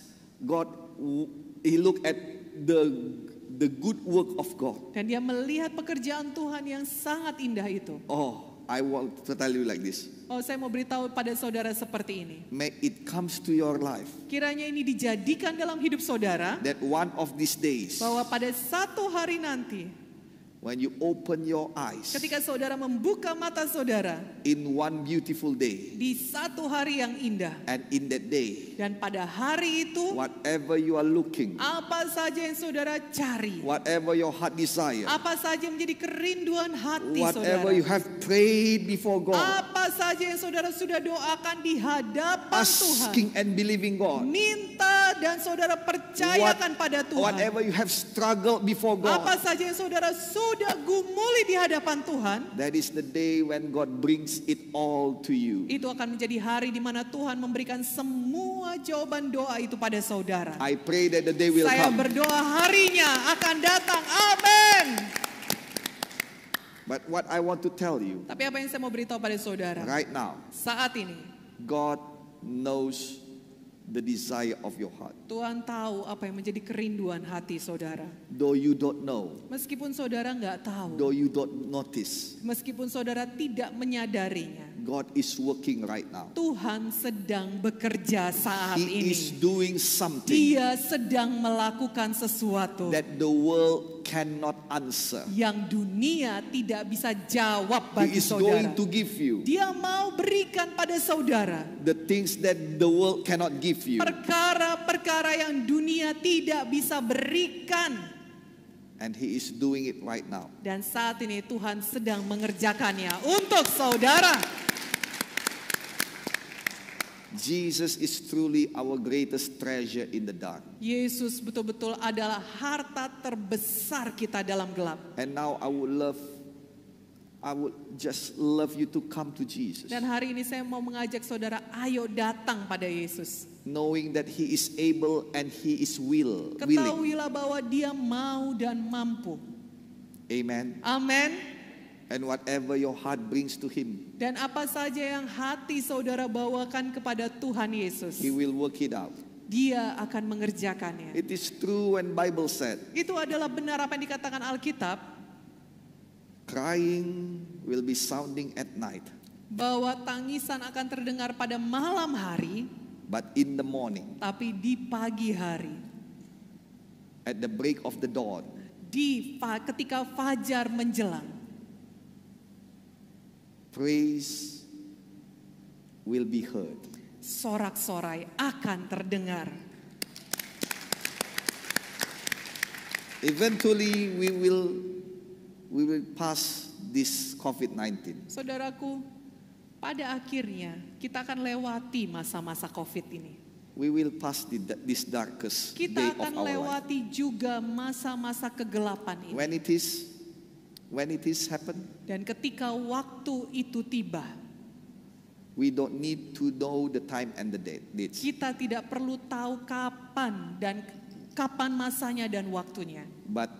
he looked at the good work of God. dan dia melihat pekerjaan Tuhan yang sangat indah itu. Oh, I want to tell you like this. Oh, saya mau beritahu pada saudara seperti ini. May it comes to your life Kiranya ini dijadikan dalam hidup saudara, that one of these days, bahwa pada satu hari nanti, when you open your eyes ketika saudara membuka mata saudara in one beautiful day, di satu hari yang indah, and in that day, dan pada hari itu whatever you are looking, apa saja yang saudara cari, whatever your heart desire, apa saja yang menjadi kerinduan hati whatever saudara, you have prayed before God, apa saja yang saudara sudah doakan di hadapan Tuhan, asking and believing God, minta dan saudara percayakan pada Tuhan. Whatever you have struggled before Apa God, saja yang saudara sudah gumuli di hadapan Tuhan, that is the day when God brings it all to you. itu akan menjadi hari di mana Tuhan memberikan semua jawaban doa itu pada saudara. I pray that the day will Saya come. berdoa harinya akan datang. Amin. But what I want to tell you Tapi apa yang saya mau beritahu pada saudara, right now, saat ini God knows the desire of your heart. Tuhan tahu apa yang menjadi kerinduan hati saudara. Though you don't know, Meskipun saudara nggak tahu, though you don't notice, meskipun saudara tidak menyadarinya, God is working right now. Tuhan sedang bekerja saat He is ini. doing something Dia sedang melakukan sesuatu that the world cannot answer. yang dunia tidak bisa jawab He bagi is saudara. going to give you Dia mau berikan pada saudara the things that the world cannot give you. perkara-perkara yang dunia tidak bisa berikan. And He is doing it right now. Dan saat ini Tuhan sedang mengerjakannya untuk saudara. Jesus is truly our greatest treasure in the dark. Yesus betul-betul adalah harta terbesar kita dalam gelap. And now I would just love you to come to Jesus, Dan hari ini saya mau mengajak saudara, ayo datang pada Yesus. knowing that He is able and He is willing. Ketahuilah bahwa Dia mau dan mampu. Amen. Amin. And whatever your heart brings to Him, Dan apa saja yang hati saudara bawakan kepada Tuhan Yesus, He will work it out. Dia akan mengerjakannya. It is true when Bible said, Itu adalah benar apa yang dikatakan Alkitab, crying will be sounding at night, bahwa tangisan akan terdengar pada malam hari, but in the morning, tapi di pagi hari, at the break of the dawn, ketika fajar menjelang, praise will be heard. sorak-sorai akan terdengar. Eventually we will pass this COVID-19. Saudaraku, pada akhirnya kita akan lewati masa-masa COVID ini. We will pass this darkest day Kita of akan our life. lewati juga masa-masa kegelapan ini. When it is happen, Dan ketika waktu itu tiba, we don't need to know the time and the dates. kita tidak perlu tahu kapan masanya dan waktunya. But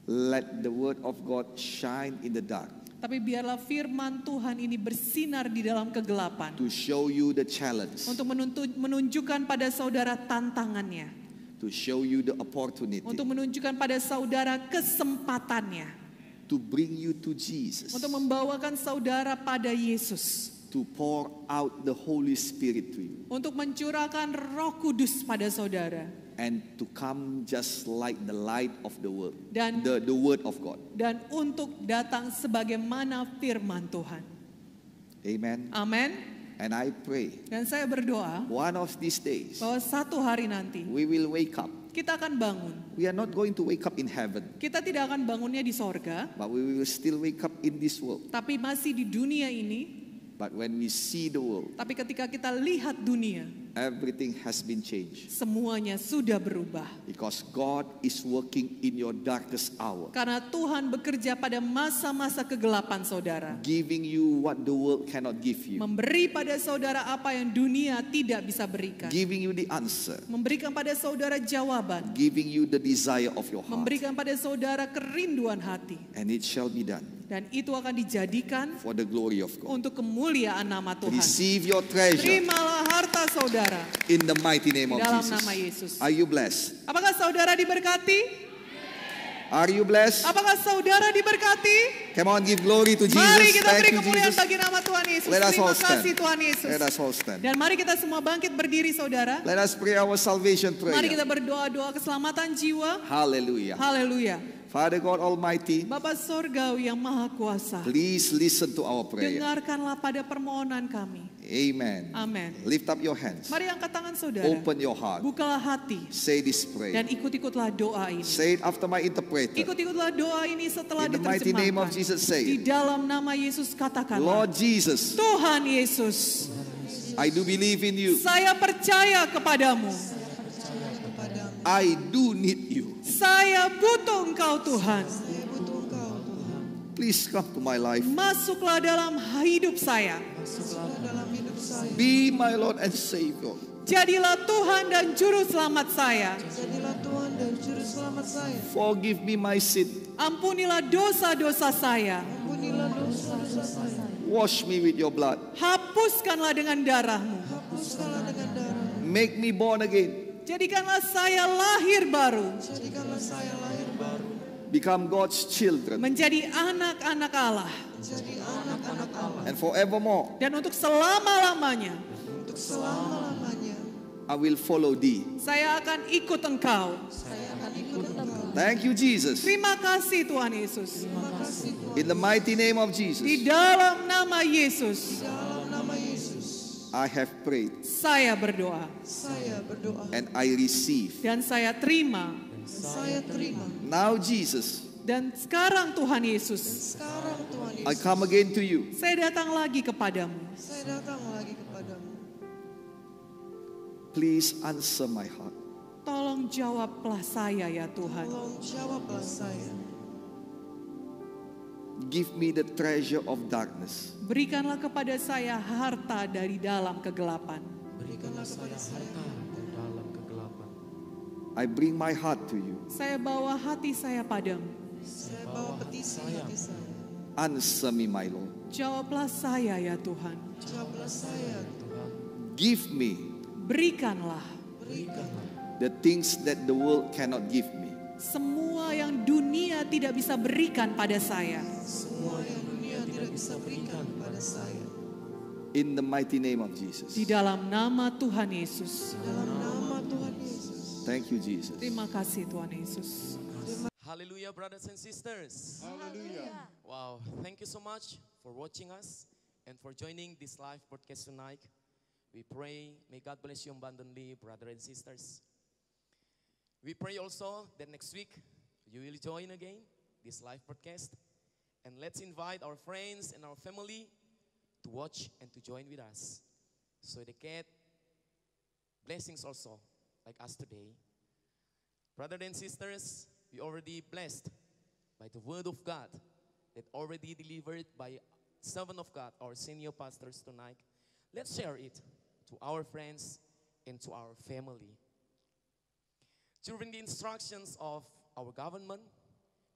let the word of God shine in the dark Tapi biarlah firman Tuhan ini bersinar di dalam kegelapan to show you the challenge, untuk menunjukkan pada saudara tantangannya, to show you the opportunity, untuk menunjukkan pada saudara kesempatannya, to bring you to Jesus, untuk membawakan saudara pada Yesus, to pour out the Holy Spirit to you, untuk mencurahkan Roh Kudus pada saudara, and to come just like the light of the world, Dan- the word of God. dan untuk datang sebagaimana firman Tuhan. Amen. Amin. And I pray Dan saya berdoa one of these days bahwa satu hari nanti we will wake up. kita akan bangun. We are not going to wake up in heaven, Kita tidak akan bangunnya di sorga, but we will still wake up in this world. tapi masih di dunia ini. But when we see the world, Tapi ketika kita lihat dunia, everything has been changed, semuanya sudah berubah. because God is working in your darkest hour, Karena Tuhan bekerja pada masa-masa kegelapan saudara. giving you what the world cannot give you, Memberi pada saudara apa yang dunia tidak bisa berikan. giving you the answer, Memberikan pada saudara jawaban. giving you the desire of your heart, Memberikan pada saudara kerinduan hati. and it shall be done Dan itu akan dijadikan for the glory of God. untuk kemuliaan nama Tuhan. Receive your treasure Terimalah harta saudara in the mighty name of dalam Jesus. nama Yesus. Are you blessed? Apakah saudara diberkati? Are you blessed? Apakah saudara diberkati? Come on, give glory to Jesus. Mari kita Thank beri you, kemuliaan Jesus. bagi nama Tuhan Yesus. Let us Terima all stand. kasih Tuhan Yesus. Let us all stand. Dan mari kita semua bangkit berdiri saudara. Let us pray our salvation Mari kita prayer. berdoa-doa keselamatan jiwa. Hallelujah. Haleluya. Father God Almighty, Bapa Sorgawi yang Maha Kuasa, please listen to our prayer. dengarkanlah pada permohonan kami. Amen. Amen. Lift up your hands. Mari angkat tangan saudara. Open your heart. Bukalah hati Say this dan prayer. ikut-ikutlah doa ini. Say it after my interpreter. Ikut-ikutlah doa ini setelah In the mighty name of diterjemahkan. Jesus, say Di it. dalam nama Yesus katakanlah, Lord Jesus, Tuhan Yesus, I do believe in you. saya percaya kepadamu. I do need you. Saya butuh Engkau Tuhan. Please come to my life. Masuklah dalam hidup saya. Be my Lord and Savior. Jadilah Tuhan dan Juru Selamat saya. Forgive me my sin. Ampunilah dosa-dosa saya. Wash me with your blood. Hapuskanlah dengan darah-Mu. Make me born again. Jadikanlah saya lahir baru. Become God's children. Menjadi anak-anak Allah. And forevermore, Dan untuk selama-lamanya, I will follow thee. saya akan ikut Engkau. Thank you, Jesus. Terima kasih Tuhan Yesus. In the mighty name of Di Jesus, dalam nama Yesus, I have prayed saya berdoa. and I receive. Dan saya terima. Now, Jesus, Dan sekarang Tuhan Yesus, I come again to you. saya datang lagi kepadamu. Please answer my heart. Tolong jawablah saya ya Tuhan. Give me the treasure of darkness. Berikanlah kepada saya harta dari dalam kegelapan. Berikanlah saya harta dari dalam kegelapan. I bring my heart to you. Saya bawa hati saya padamu. Bawa hati saya. Answer me, my Lord. Jawablah saya ya Tuhan. Give me Berikanlah the things that the world cannot give me. semua yang dunia tidak bisa berikan pada saya. In the mighty name of Jesus. Di dalam nama Tuhan Yesus. Thank you, Jesus. Terima kasih Tuhan Yesus. Hallelujah, brothers and sisters. Hallelujah. Wow, thank you so much for watching us and for joining this live broadcast tonight. We pray, may God bless you abundantly, brothers and sisters. We pray also that next week you will join again this live broadcast. And let's invite our friends and our family to watch and to join with us. So they get blessings also, like us today. Brothers and sisters, we already blessed by the word of God that already delivered by servant of God, our senior pastors tonight. Let's share it to our friends and to our family. During the instructions of our government,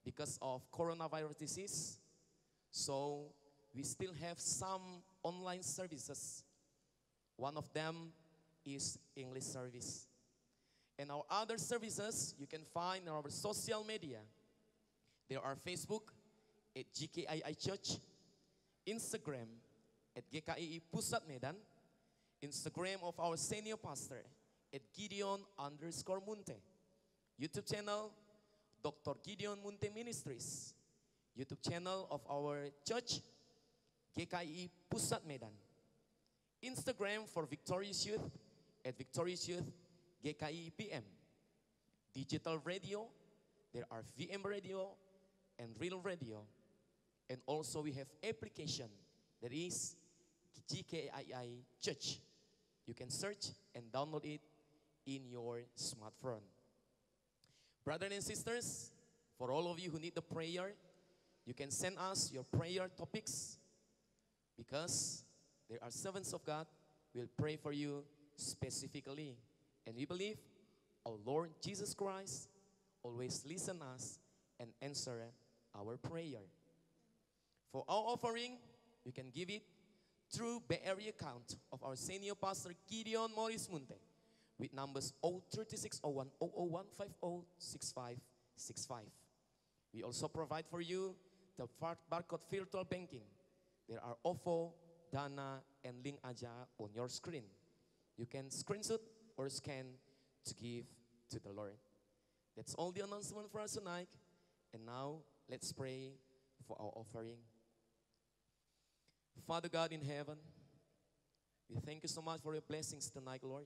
because of coronavirus disease, so we still have some online services. One of them is English service. And our other services you can find on our social media. There are Facebook at GKII Church, Instagram at GKII Pusat Medan, Instagram of our senior pastor at Gideon_Munte, YouTube channel Dr. Gideon Munte Ministries, YouTube channel of our church GKII Pusat Medan, Instagram for Victorious Youth at Victorious Youth GKII PM, digital radio, there are VM radio and real radio, and also we have application that is GKII Church. You can search and download it in your smartphone. Brothers and sisters, for all of you who need the prayer, you can send us your prayer topics because there are servants of God who will pray for you specifically. And we believe our Lord Jesus Christ always listen us and answer our prayer. For our offering, you can give it through Bay Area account of our senior pastor Gideon Morris Munte with numbers 03601 001 506565. We also provide for you the barcode virtual banking. There are OVO, Dana, and Link Aja on your screen. You can screenshot or scan to give to the Lord. That's all the announcement for us tonight. And now, let's pray for our offering. Father God in heaven, we thank you so much for your blessings tonight, Lord.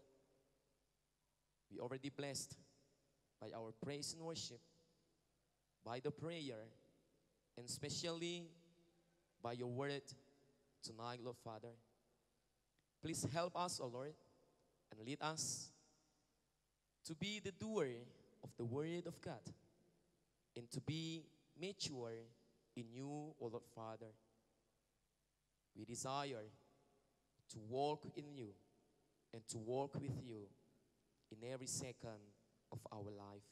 We already blessed by our praise and worship, by the prayer, and especially by your word tonight, Lord Father. Please help us, O Lord, and lead us to be the doer of the Word of God, and to be mature in you, O Lord Father. We desire to walk in you and to walk with you in every second of our life.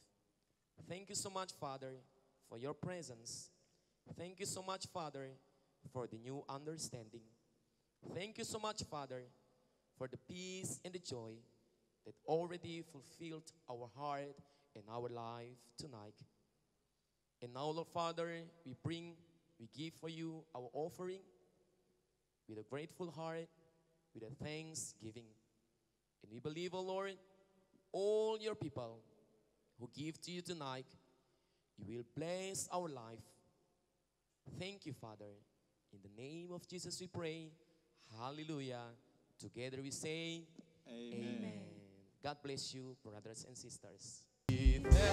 Thank you so much, Father, for your presence. Thank you so much, Father, for the new understanding. Thank you so much, Father, for the peace and the joy that already fulfilled our heart and our life tonight. And now, Lord Father, we give for you our offering with a grateful heart, with a thanksgiving. And we believe, O Lord, all your people who give to you tonight, you will bless our life. Thank you, Father. In the name of Jesus we pray. Hallelujah. Together we say, Amen. Amen. God bless you, brothers and sisters. Be thankful.